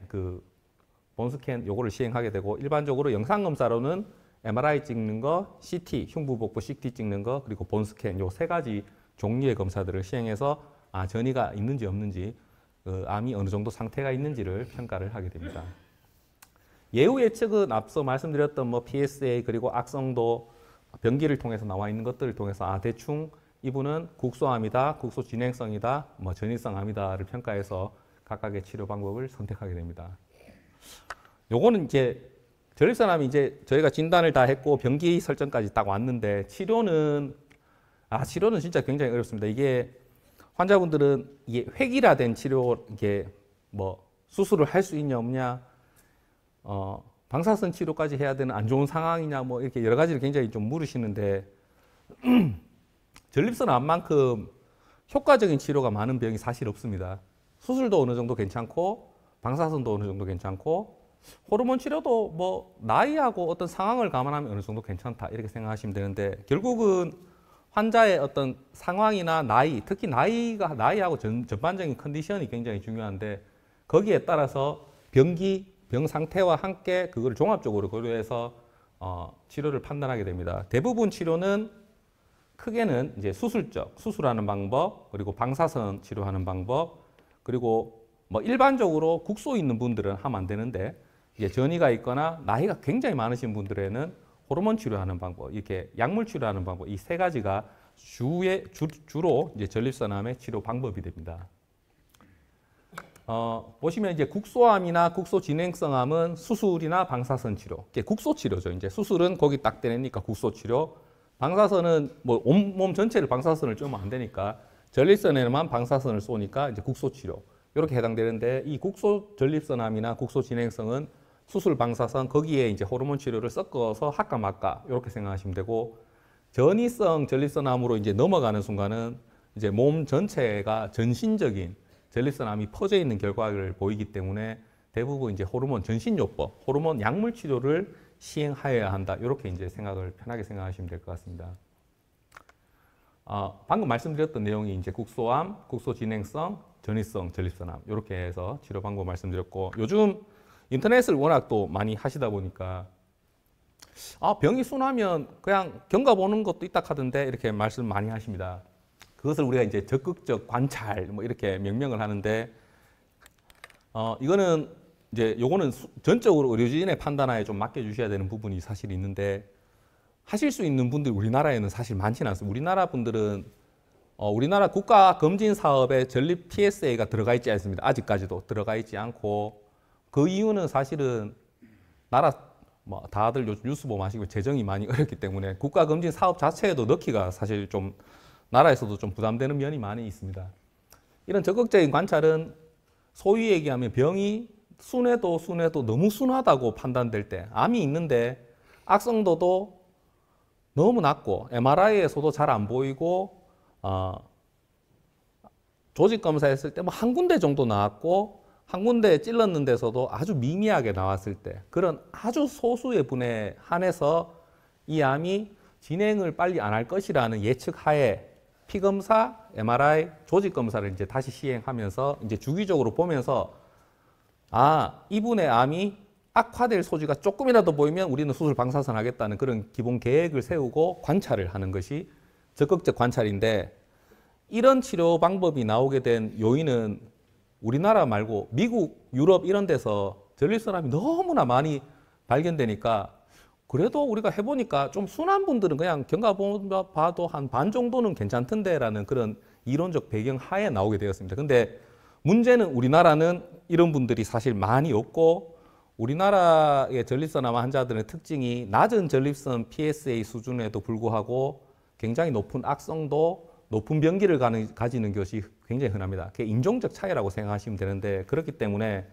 A: 본 스캔 요거를 시행하게 되고 일반적으로 영상 검사로는 MRI 찍는 거, CT, 흉부 복부 CT 찍는 거, 그리고 본 스캔 요 세 가지 종류의 검사들을 시행해서 전이가 있는지 없는지 암이 어느 정도 상태가 있는지를 평가를 하게 됩니다. 예후 예측은 앞서 말씀드렸던 뭐 PSA 그리고 악성도 병기를 통해서 나와 있는 것들을 통해서 대충 이분은 국소암이다, 국소진행성이다, 뭐 전이성 암이다를 평가해서 각각의 치료 방법을 선택하게 됩니다. 요거는 이제 전립선암이 이제 저희가 진단을 다 했고 병기 설정까지 딱 왔는데 치료는 진짜 굉장히 어렵습니다. 이게 환자분들은 이게 획일화된 치료 이게 뭐 수술을 할 수 있냐 없냐, 방사선 치료까지 해야 되는 안 좋은 상황이냐 뭐 이렇게 여러 가지를 굉장히 좀 물으시는데 전립선암만큼 효과적인 치료가 많은 병이 사실 없습니다. 수술도 어느 정도 괜찮고 방사선도 어느 정도 괜찮고 호르몬 치료도 뭐 나이하고 어떤 상황을 감안하면 어느 정도 괜찮다 이렇게 생각하시면 되는데 결국은 환자의 어떤 상황이나 나이, 특히 나이하고 전반적인 컨디션이 굉장히 중요한데 거기에 따라서 병 상태와 함께 그걸 종합적으로 고려해서 치료를 판단하게 됩니다. 대부분 치료는 크게는 이제 수술하는 방법, 그리고 방사선 치료하는 방법, 그리고 뭐 일반적으로 국소 있는 분들은 하면 안 되는데 이제 전이가 있거나 나이가 굉장히 많으신 분들에는 호르몬 치료하는 방법, 이렇게 약물 치료하는 방법, 이 세 가지가 주로 이제 전립선암의 치료 방법이 됩니다. 보시면 이제 국소암이나 국소진행성암은 수술이나 방사선 치료, 이게 국소 치료죠. 이제 수술은 거기 딱 떼내니까 국소 치료, 방사선은 뭐 온몸 전체를 방사선을 쏘면 안 되니까 전립선에만 방사선을 쏘니까 이제 국소 치료 이렇게 해당되는데, 이 국소 전립선암이나 국소 진행성은 수술, 방사선 거기에 이제 호르몬 치료를 섞어서 할까 말까 이렇게 생각하시면 되고, 전이성 전립선암으로 이제 넘어가는 순간은 이제 몸 전체가 전신적인 전립선암이 퍼져 있는 결과를 보이기 때문에 대부분 이제 호르몬 전신요법, 호르몬 약물 치료를 시행하여야 한다. 이렇게 이제 생각을 편하게 생각하시면 될 것 같습니다. 방금 말씀드렸던 내용이 이제 국소암, 국소진행성, 전이성 전립선암 이렇게 해서 치료 방법 말씀드렸고, 요즘 인터넷을 워낙 또 많이 하시다 보니까 병이 순하면 그냥 경과 보는 것도 있다 하던데 이렇게 말씀 많이 하십니다. 그것을 우리가 이제 적극적 관찰 뭐 이렇게 명명을 하는데, 이거는 이제 요거는 전적으로 의료진의 판단하에 좀 맡겨주셔야 되는 부분이 사실 있는데, 하실 수 있는 분들이 우리나라에는 사실 많지는 않습니다. 우리나라 분들은 우리나라 국가 검진 사업에 전립 PSA가 들어가 있지 않습니다. 아직까지도 들어가 있지 않고, 그 이유는 사실은 나라 뭐 다들 요즘 뉴스 보면 아시고 재정이 많이 어렵기 때문에 국가 검진 사업 자체에도 넣기가 사실 좀 나라에서도 좀 부담되는 면이 많이 있습니다. 이런 적극적인 관찰은 소위 얘기하면 병이 순해도 너무 순하다고 판단될 때, 암이 있는데 악성도도 너무 낮고 MRI에서도 잘 안 보이고 조직 검사했을 때 뭐 한 군데 정도 나왔고 한 군데 찔렀는 데서도 아주 미미하게 나왔을 때, 그런 아주 소수의 분에 한해서 이 암이 진행을 빨리 안 할 것이라는 예측 하에 피검사, MRI, 조직 검사를 이제 다시 시행하면서 이제 주기적으로 보면서 이분의 암이 악화될 소지가 조금이라도 보이면 우리는 수술 방사선 하겠다는 그런 기본 계획을 세우고 관찰을 하는 것이 적극적 관찰인데, 이런 치료 방법이 나오게 된 요인은 우리나라 말고 미국, 유럽 이런 데서 전립선암이 너무나 많이 발견되니까, 그래도 우리가 해보니까 좀 순한 분들은 그냥 경과 봐도 한 반 정도는 괜찮던데 라는 그런 이론적 배경 하에 나오게 되었습니다. 근데 문제는 우리나라는 이런 분들이 사실 많이 없고, 우리나라의 전립선암 환자들의 특징이 낮은 전립선 PSA 수준에도 불구하고 굉장히 높은 악성도, 높은 병기를 가지는 것이 굉장히 흔합니다. 그게 인종적 차이라고 생각하시면 되는데, 그렇기 때문에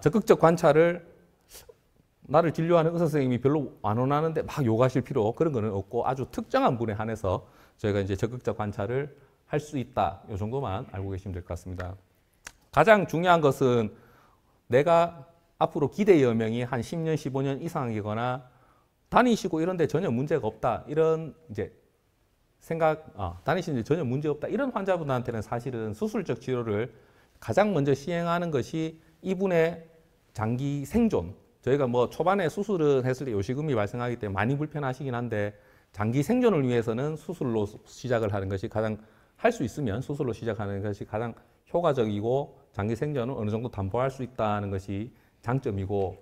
A: 적극적 관찰을 나를 진료하는 의사 선생님이 별로 안 원하는데 막 요구하실 필요 그런 거는 없고, 아주 특정한 분에 한해서 저희가 이제 적극적 관찰을 할 수 있다. 이 정도만 알고 계시면 될 것 같습니다. 가장 중요한 것은 내가 앞으로 기대 여명이 한 10년, 15년 이상이거나 다니시고 이런데 전혀 문제가 없다. 이런 이제 다니시는데 전혀 문제 없다. 이런 환자분들한테는 사실은 수술적 치료를 가장 먼저 시행하는 것이 이분의 장기 생존. 저희가 뭐 초반에 수술을 했을 때 요실금이 발생하기 때문에 많이 불편하시긴 한데, 장기 생존을 위해서는 수술로 시작을 하는 것이 가장, 할 수 있으면 수술로 시작하는 것이 가장 효과적이고 장기 생존을 어느 정도 담보할 수 있다는 것이 장점이고,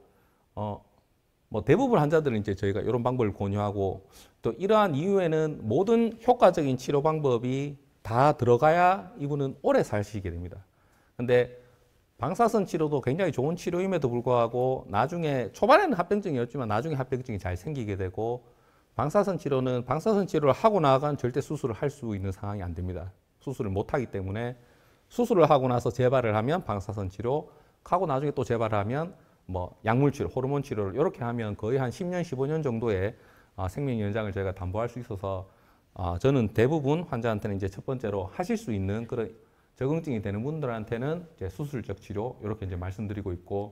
A: 뭐 대부분 환자들은 이제 저희가 이런 방법을 권유하고, 또 이러한 이후에는 모든 효과적인 치료 방법이 다 들어가야 이분은 오래 사시게 됩니다. 근데 방사선 치료도 굉장히 좋은 치료임에도 불구하고 나중에, 초반에는 합병증이었지만 나중에 합병증이 잘 생기게 되고, 방사선 치료는 방사선 치료를 하고 나간 절대 수술을 할 수 있는 상황이 안 됩니다. 수술을 못 하기 때문에 수술을 하고 나서 재발을 하면 방사선 치료, 하고 나중에 또 재발을 하면 뭐 약물 치료, 호르몬 치료를 이렇게 하면 거의 한 10년, 15년 정도의 생명 연장을 저희가 담보할 수 있어서, 저는 대부분 환자한테는 이제 첫 번째로 하실 수 있는 그런 적응증이 되는 분들한테는 이제 수술적 치료 이렇게 이제 말씀드리고 있고,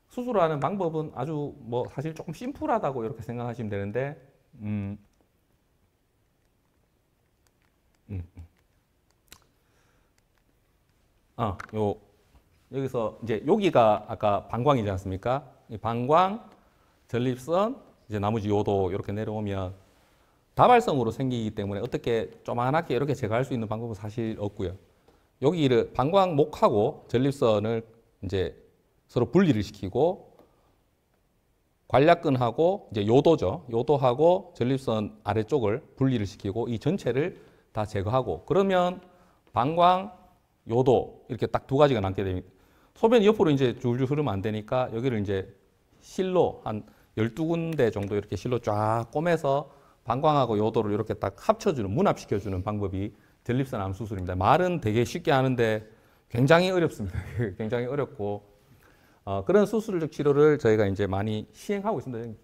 A: 수술하는 방법은 아주 뭐 사실 조금 심플하다고 이렇게 생각하시면 되는데, 여기서 이제 여기가 아까 방광이지 않습니까? 이 방광, 전립선, 이제 나머지 요도 이렇게 내려오면 다발성으로 생기기 때문에 어떻게 조그맣게 이렇게 제거할 수 있는 방법은 사실 없고요. 여기를 방광목하고 전립선을 이제 서로 분리를 시키고, 관략근하고 이제 요도죠. 요도하고 전립선 아래쪽을 분리를 시키고 이 전체를 다 제거하고 그러면 방광, 요도 이렇게 딱 두 가지가 남게 됩니다. 소변이 옆으로 이제 줄줄 흐르면 안 되니까 여기를 이제 실로 한 12군데 정도 이렇게 실로 쫙 꼬매서 방광하고 요도를 이렇게 딱 합쳐주는, 문합시켜주는 방법이 전립선 암 수술입니다. 말은 되게 쉽게 하는데 굉장히 어렵습니다. 굉장히 어렵고 그런 수술적 치료를 저희가 이제 많이 시행하고 있습니다.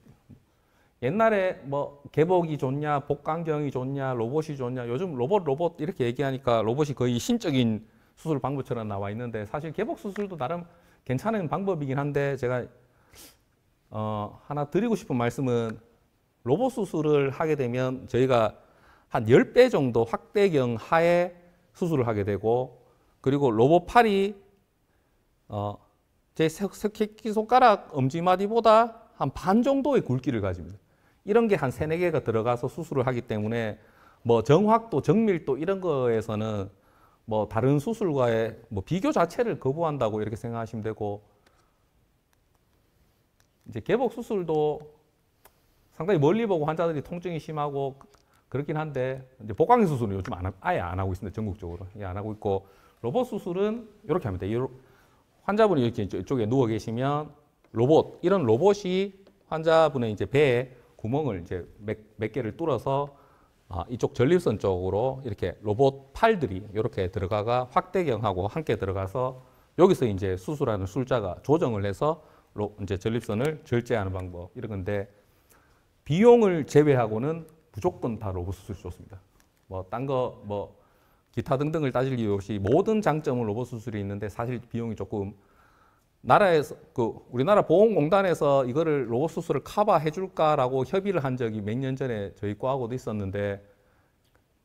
A: 옛날에 뭐 개복이 좋냐, 복강경이 좋냐, 로봇이 좋냐, 요즘 로봇 이렇게 얘기하니까 로봇이 거의 신적인 수술 방법처럼 나와 있는데 사실 개복 수술도 나름 괜찮은 방법이긴 한데 제가 하나 드리고 싶은 말씀은 로봇 수술을 하게 되면 저희가 한 10배 정도 확대경 하에 수술을 하게 되고 그리고 로봇 팔이 제 새끼손가락 엄지마디보다 한 반 정도의 굵기를 가집니다. 이런 게 한 3, 4개가 들어가서 수술을 하기 때문에 뭐 정확도, 정밀도 이런 거에서는 뭐 다른 수술과의 뭐 비교 자체를 거부한다고 이렇게 생각하시면 되고 이제 개복 수술도 상당히 멀리 보고 환자들이 통증이 심하고 그렇긴 한데 이제 복강경 수술은 요즘 아예 안 하고 있습니다. 전국적으로 안 하고 있고 로봇 수술은 이렇게 합니다. 환자분이 이렇게 이쪽에 누워 계시면 이런 로봇이 환자분의 이제 배에 구멍을 이제 몇 개를 뚫어서 이쪽 전립선 쪽으로 이렇게 로봇 팔들이 이렇게 들어가가 확대경하고 함께 들어가서 여기서 이제 수술하는 술자가 조정을 해서 이제 전립선을 절제하는 방법 이런 건데 비용을 제외하고는 무조건 다 로봇 수술이 좋습니다. 뭐 딴 거 뭐 기타 등등을 따질 이유 없이 모든 장점은 로봇 수술이 있는데 사실 비용이 조금 나라에서 우리나라 보건공단에서 이거를 로봇 수술을 커버해 줄까라고 협의를 한 적이 몇 년 전에 저희 과하고도 있었는데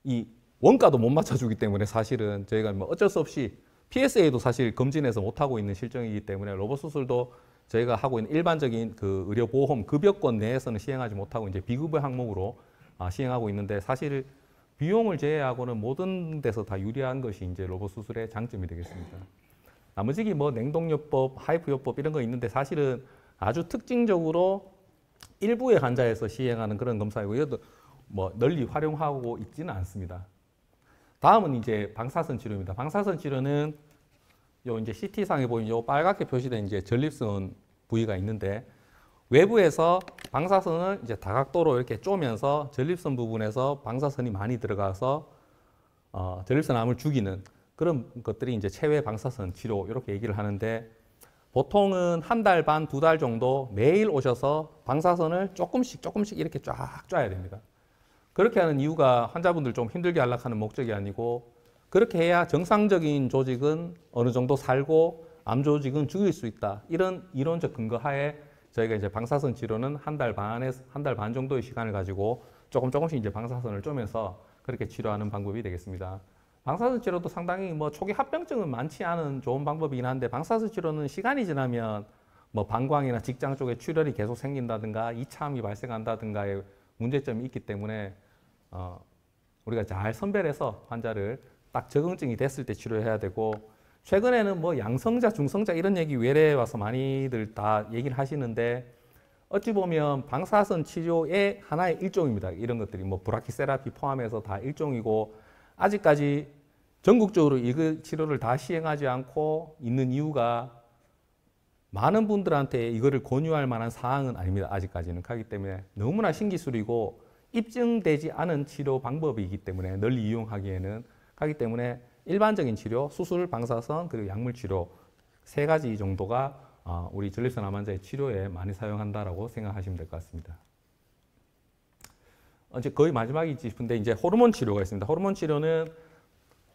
A: 이 원가도 못 맞춰주기 때문에 사실은 저희가 뭐 어쩔 수 없이 PSA도 사실 검진해서 못 하고 있는 실정이기 때문에 로봇 수술도 저희가 하고 있는 일반적인 그 의료보험 급여권 내에서는 시행하지 못하고 이제 비급여 항목으로 시행하고 있는데 사실 비용을 제외하고는 모든 데서 다 유리한 것이 이제 로봇 수술의 장점이 되겠습니다. 나머지 뭐 냉동요법, 하이프요법 이런 거 있는데 사실은 아주 특징적으로 일부의 환자에서 시행하는 그런 검사이고 이것도 뭐 널리 활용하고 있지는 않습니다. 다음은 이제 방사선 치료입니다. 방사선 치료는 요 이제 CT상에 보이는 요 빨갛게 표시된 이제 전립선 부위가 있는데 외부에서 방사선을 이제 다각도로 이렇게 쪼면서 전립선 부분에서 방사선이 많이 들어가서 전립선암을 죽이는 그런 것들이 이제 체외 방사선 치료 이렇게 얘기를 하는데 보통은 한 달 반, 2달 정도 매일 오셔서 방사선을 조금씩 이렇게 쫙 쏴야 됩니다. 그렇게 하는 이유가 환자분들 좀 힘들게 하려고 하는 목적이 아니고 그렇게 해야 정상적인 조직은 어느 정도 살고 암 조직은 죽일 수 있다. 이런 이론적 근거 하에 저희가 이제 방사선 치료는 한 달 반 정도의 시간을 가지고 조금씩 이제 방사선을 쪼면서 그렇게 치료하는 방법이 되겠습니다. 방사선 치료도 상당히 뭐 초기 합병증은 많지 않은 좋은 방법이긴 한데 방사선 치료는 시간이 지나면 뭐 방광이나 직장 쪽에 출혈이 계속 생긴다든가 이차암이 발생한다든가의 문제점이 있기 때문에 우리가 잘 선별해서 환자를 딱 적응증이 됐을 때 치료해야 되고 최근에는 뭐 양성자, 중성자 이런 얘기 외래에 와서 많이들 다 얘기를 하시는데 어찌 보면 방사선 치료의 하나의 일종입니다. 이런 것들이 뭐 브라키세라피 포함해서 다 일종이고 아직까지 전국적으로 이 치료를 다 시행하지 않고 있는 이유가 많은 분들한테 이거를 권유할 만한 사항은 아닙니다. 아직까지는. 그렇기 때문에 너무나 신기술이고 입증되지 않은 치료 방법이기 때문에 널리 이용하기에는 그렇기 때문에 일반적인 치료, 수술, 방사선, 그리고 약물 치료 3가지 정도가 우리 전립선 암 환자의 치료에 많이 사용한다라고 생각하시면 될 것 같습니다. 이제 거의 마지막이지 싶은데 이제 호르몬 치료가 있습니다. 호르몬 치료는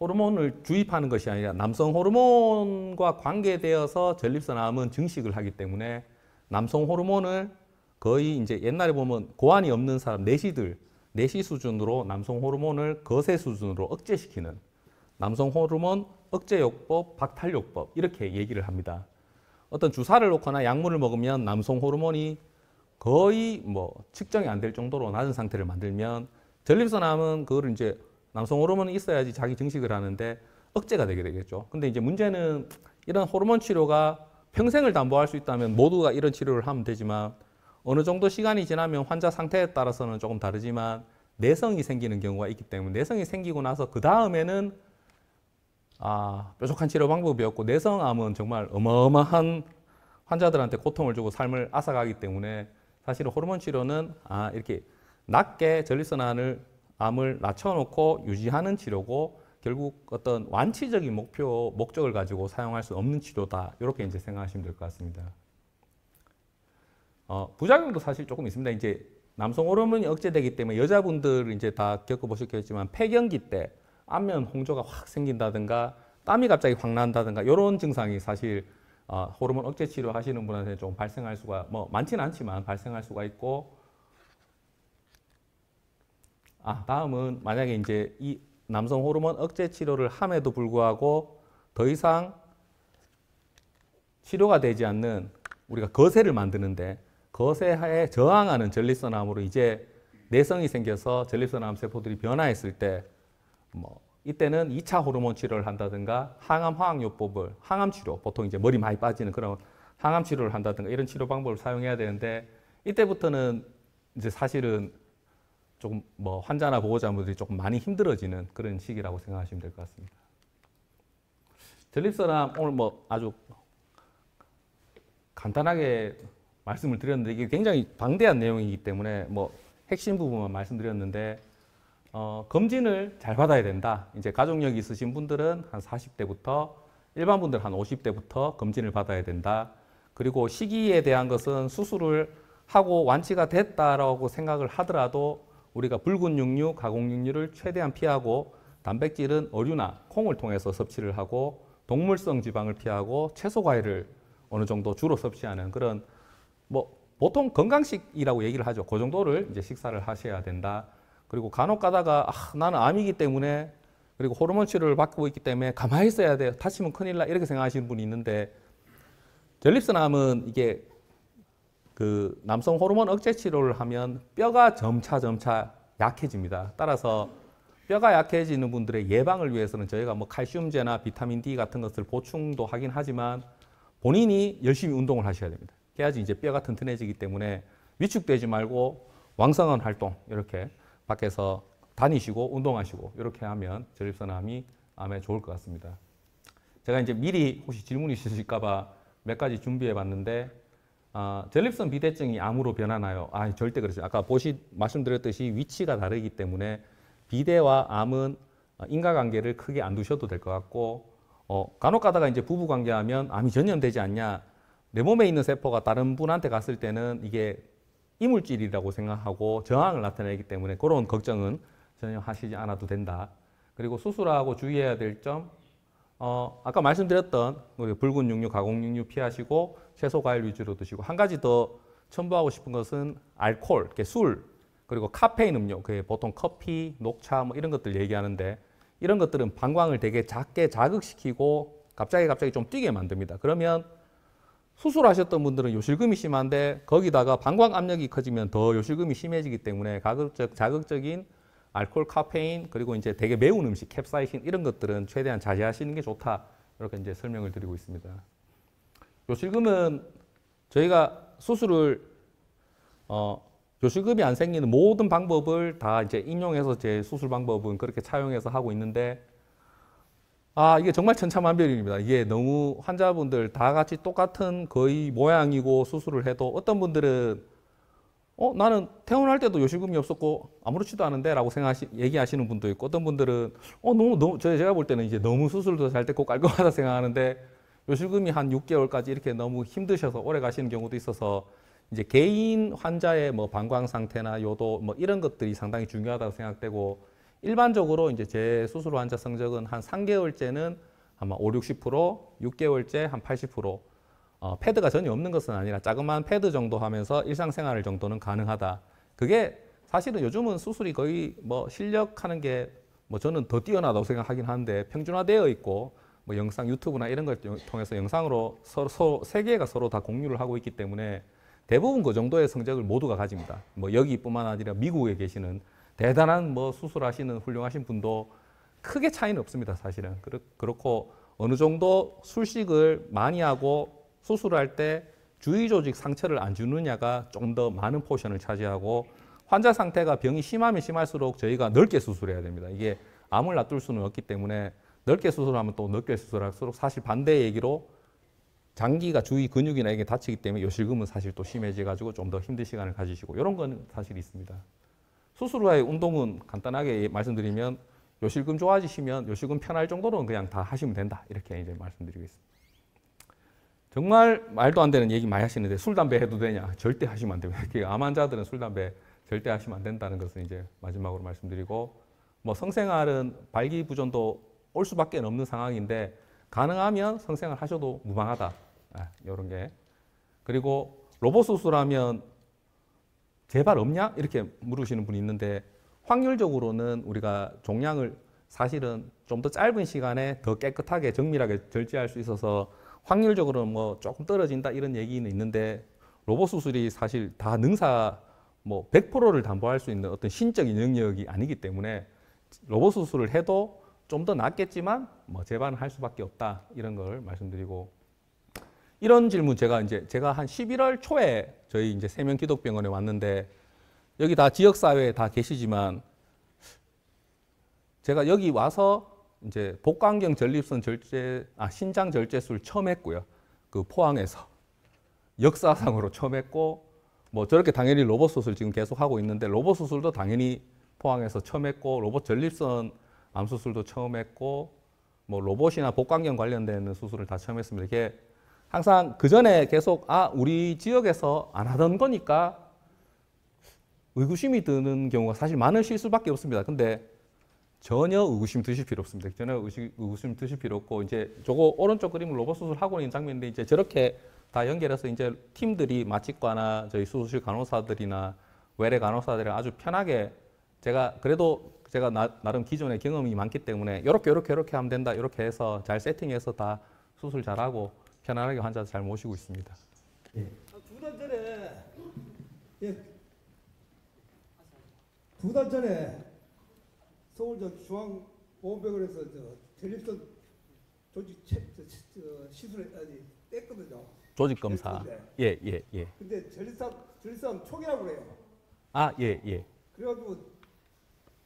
A: 호르몬을 주입하는 것이 아니라 남성 호르몬과 관계되어서 전립선 암은 증식을 하기 때문에 남성 호르몬을 거의 이제 옛날에 보면 고환이 없는 사람, 내시 수준으로 남성 호르몬을 거세 수준으로 억제시키는 남성 호르몬 억제요법, 박탈요법 이렇게 얘기를 합니다. 어떤 주사를 놓거나 약물을 먹으면 남성 호르몬이 거의 뭐 측정이 안 될 정도로 낮은 상태를 만들면 전립선암은 그거를 이제 남성 호르몬이 있어야지 자기 증식을 하는데 억제가 되게 되겠죠. 근데 이제 문제는 이런 호르몬 치료가 평생을 담보할 수 있다면 모두가 이런 치료를 하면 되지만 어느 정도 시간이 지나면 환자 상태에 따라서는 조금 다르지만 내성이 생기는 경우가 있기 때문에 내성이 생기고 나서 그 다음에는 뾰족한 치료 방법이었고 내성암은 정말 어마어마한 환자들한테 고통을 주고 삶을 앗아가기 때문에 사실은 호르몬 치료는 이렇게 낮게 전립선 암을 낮춰놓고 유지하는 치료고 결국 어떤 완치적인 목적을 가지고 사용할 수 없는 치료다. 이렇게 이제 생각하시면 될 것 같습니다. 부작용도 사실 조금 있습니다. 이제 남성 호르몬이 억제되기 때문에 여자분들 이제 다 겪어보셨겠지만 폐경기 때 안면 홍조가 확 생긴다든가 땀이 갑자기 확 난다든가 이런 증상이 사실 호르몬 억제 치료 하시는 분한테 좀 발생할 수가 많지는 않지만 발생할 수가 있고 다음은 만약에 이제 이 남성 호르몬 억제 치료를 함에도 불구하고 더 이상 치료가 되지 않는 우리가 거세를 만드는데 거세에 저항하는 전립선암으로 이제 내성이 생겨서 전립선암 세포들이 변화했을 때 이때는 2차 호르몬 치료를 한다든가 항암 화학요법을 항암 치료 보통 이제 머리 많이 빠지는 그런 항암 치료를 한다든가 이런 치료 방법을 사용해야 되는데 이때부터는 이제 사실은 조금 환자나 보호자분들이 조금 많이 힘들어지는 그런 시기라고 생각하시면 될 것 같습니다. 전립선암 오늘 아주 간단하게 말씀을 드렸는데 이게 굉장히 방대한 내용이기 때문에 핵심 부분만 말씀드렸는데 검진을 잘 받아야 된다. 이제 가족력이 있으신 분들은 한 40대부터 일반 분들 한 50대부터 검진을 받아야 된다. 그리고 시기에 대한 것은 수술을 하고 완치가 됐다라고 생각을 하더라도 우리가 붉은 육류, 가공 육류를 최대한 피하고 단백질은 어류나 콩을 통해서 섭취를 하고 동물성 지방을 피하고 채소 과일을 어느 정도 주로 섭취하는 그런 보통 건강식이라고 얘기를 하죠. 그 정도를 이제 식사를 하셔야 된다. 그리고 간혹 가다가 나는 암이기 때문에 그리고 호르몬 치료를 받고 있기 때문에 가만히 있어야 돼. 다치면 큰일 나. 이렇게 생각하시는 분이 있는데 전립선암은 이게 그 남성 호르몬 억제 치료를 하면 뼈가 점차 약해집니다. 따라서 뼈가 약해지는 분들의 예방을 위해서는 저희가 칼슘제나 비타민 D 같은 것을 보충도 하긴 하지만 본인이 열심히 운동을 하셔야 됩니다. 해야지 이제 뼈가 튼튼해지기 때문에 위축되지 말고 왕성한 활동 이렇게 밖에서 다니시고 운동하시고 이렇게 하면 전립선암에 좋을 것 같습니다. 제가 이제 미리 혹시 질문이 있으실까 봐 몇 가지 준비해 봤는데 전립선 비대증이 암으로 변하나요? 절대 그렇지. 아까 말씀드렸듯이 위치가 다르기 때문에 비대와 암은 인과관계를 크게 안 두셔도 될 것 같고 간혹 가다가 이제 부부관계하면 암이 전염되지 않냐. 내 몸에 있는 세포가 다른 분한테 갔을 때는 이게 이물질이라고 생각하고 저항을 나타내기 때문에 그런 걱정은 전혀 하시지 않아도 된다. 그리고 수술하고 주의해야 될 점, 아까 말씀드렸던 붉은 육류, 가공 육류 피하시고 채소, 과일 위주로 드시고 한 가지 더 첨부하고 싶은 것은 알코올, 술, 그리고 카페인 음료, 보통 커피, 녹차 이런 것들 얘기하는데 이런 것들은 방광을 되게 작게 자극시키고 갑자기 좀 뛰게 만듭니다. 그러면 수술하셨던 분들은 요실금이 심한데 거기다가 방광 압력이 커지면 더 요실금이 심해지기 때문에 자극적인 알코올, 카페인 그리고 이제 되게 매운 음식, 캡사이신 이런 것들은 최대한 자제하시는 게 좋다. 이렇게 이제 설명을 드리고 있습니다. 요실금은 저희가 수술을 요실금이 안 생기는 모든 방법을 다 이제 인용해서 제 수술 방법은 그렇게 차용해서 하고 있는데 이게 정말 천차만별입니다. 이게 너무 환자분들 다 같이 똑같은 거의 모양이고 수술을 해도 어떤 분들은 나는 퇴원할 때도 요실금이 없었고 아무렇지도 않은데 라고 얘기하시는 분도 있고 어떤 분들은 너무 제가 볼 때는 이제 너무 수술도 잘 됐고 깔끔하다 생각하는데 요실금이 한 6개월까지 이렇게 너무 힘드셔서 오래 가시는 경우도 있어서 이제 개인 환자의 방광 상태나 요도 이런 것들이 상당히 중요하다고 생각되고 일반적으로 이제 제 수술 환자 성적은 한 3개월째는 아마 5, 60%, 6개월째 한 80%. 패드가 전혀 없는 것은 아니라 자그마한 패드 정도 하면서 일상생활 정도는 가능하다. 그게 사실은 요즘은 수술이 거의 실력하는 게 저는 더 뛰어나다고 생각하긴 하는데 평준화되어 있고 영상 유튜브나 이런 걸 통해서 영상으로 서로 세계가 서로 다 공유를 하고 있기 때문에 대부분 그 정도의 성적을 모두가 가집니다. 여기뿐만 아니라 미국에 계시는 대단한 수술하시는 훌륭하신 분도 크게 차이는 없습니다. 사실은. 그렇고 어느 정도 술식을 많이 하고 수술할 때 주위 조직 상처를 안 주느냐가 좀 더 많은 포션을 차지하고 환자 상태가 병이 심하면 심할수록 저희가 넓게 수술해야 됩니다. 이게 암을 놔둘 수는 없기 때문에 넓게 수술하면 또 넓게 수술할수록 사실 반대 얘기로 장기가 주위 근육이나 이게 다치기 때문에 요실금은 사실 또 심해져가지고 좀 더 힘든 시간을 가지시고 이런 건 사실 있습니다. 수술 후의 운동은 간단하게 말씀드리면 요실금 좋아지시면 요실금 편할 정도로는 그냥 다 하시면 된다. 이렇게 이제 말씀드리겠습니다. 정말 말도 안 되는 얘기 많이 하시는데 술, 담배 해도 되냐? 절대 하시면 안 됩니다. 암 환자들은 술, 담배 절대 하시면 안 된다는 것은 이제 마지막으로 말씀드리고 뭐 성생활은 발기부전도 올 수밖에 없는 상황인데 가능하면 성생활 하셔도 무방하다. 이런 게. 그리고 로봇 수술하면 재발 없냐? 이렇게 물으시는 분이 있는데 확률적으로는 우리가 종양을 사실은 좀 더 짧은 시간에 더 깨끗하게 정밀하게 절제할 수 있어서 확률적으로는 뭐 조금 떨어진다 이런 얘기는 있는데 로봇 수술이 사실 다 능사 뭐 100%를 담보할 수 있는 어떤 신적인 영역이 아니기 때문에 로봇 수술을 해도 좀 더 낫겠지만 뭐 재발은 할 수밖에 없다 이런 걸 말씀드리고 이런 질문 제가 한 11월 초에 저희 이제 세명기독병원에 왔는데 여기 다 지역사회에 다 계시지만 제가 여기 와서 이제 복강경 전립선 절제, 신장 절제술 처음 했고요. 그 포항에서 역사상으로 처음 했고 뭐 저렇게 당연히 로봇 수술 지금 계속 하고 있는데 로봇 수술도 당연히 포항에서 처음 했고 로봇 전립선 암 수술도 처음 했고 뭐 로봇이나 복강경 관련된 수술을 다 처음 했습니다. 이게 항상 그 전에 계속 우리 지역에서 안 하던 거니까 의구심이 드는 경우가 사실 많으실 수밖에 없습니다. 근데 전혀 의구심 드실 필요 없습니다. 전혀 의구심 드실 필요 없고 이제 저거 오른쪽 그림은 로봇 수술 하고 있는 장면인데 이제 저렇게 다 연결해서 이제 팀들이 마취과나 저희 수술실 간호사들이나 외래 간호사들이랑 아주 편하게 제가 나름 기존에 경험이 많기 때문에 이렇게 하면 된다 이렇게 해서 잘 세팅해서 다 수술 잘하고 편안하게 환자 잘 모시고 있습니다.
B: 예. 2달 전에 두 달 전에 서울 중앙보건병원에서 전립선 조직 시술을 뗐거든요.
A: 조직 검사. 예.
B: 근데 전립선 초기라고 그래요.
A: 예.
B: 그래가지고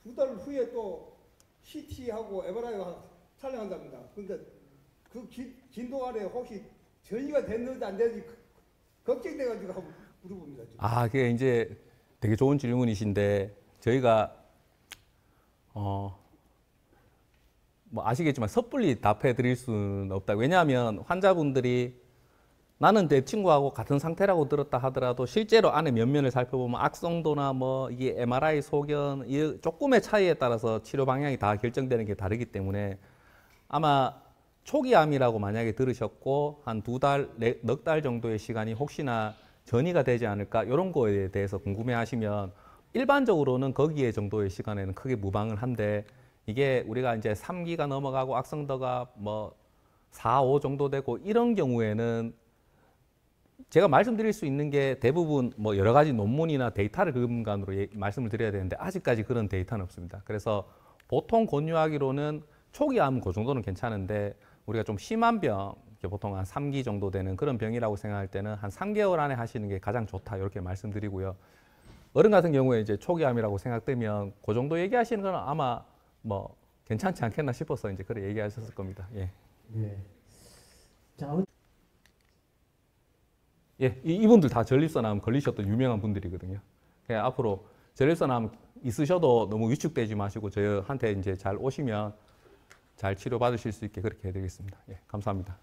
B: 2달 후에 또 CT하고 MRI 촬영한답니다. 근데 그 긴 동안에 혹시 전이가 됐는지 안 됐는지 걱정돼가지고 한번 물어봅니다.
A: 그게 이제 되게 좋은 질문이신데 저희가 뭐 아시겠지만 섣불리 답해 드릴 수는 없다. 왜냐하면 환자분들이 나는 내 친구하고 같은 상태라고 들었다 하더라도 실제로 안에 면면을 살펴보면 악성도나 뭐 이게 MRI 소견 이 조금의 차이에 따라서 치료 방향이 다 결정되는 게 다르기 때문에 아마 초기 암이라고 만약에 들으셨고 한 2달, 넉 달 정도의 시간이 혹시나 전이가 되지 않을까 이런 거에 대해서 궁금해하시면 일반적으로는 거기에 정도의 시간에는 크게 무방을 한데 이게 우리가 이제 3기가 넘어가고 악성도가 뭐 4, 5 정도 되고 이런 경우에는 제가 말씀드릴 수 있는 게 대부분 뭐 여러 가지 논문이나 데이터를 근간으로 말씀을 드려야 되는데 아직까지 그런 데이터는 없습니다. 그래서 보통 권유하기로는 초기 암은 그 정도는 괜찮은데 우리가 좀 심한 병, 보통 한 3기 정도 되는 그런 병이라고 생각할 때는 한 3개월 안에 하시는 게 가장 좋다 이렇게 말씀드리고요. 어른 같은 경우에 이제 초기 암이라고 생각되면 그 정도 얘기하시는 건 아마 뭐 괜찮지 않겠나 싶어서 이제 그렇게 얘기하셨을 겁니다. 예. 이분들 다 전립선암 걸리셨던 유명한 분들이거든요. 앞으로 전립선암 있으셔도 너무 위축되지 마시고 저희한테 이제 잘 오시면 잘 치료받으실 수 있게 그렇게 해드리겠습니다. 감사합니다.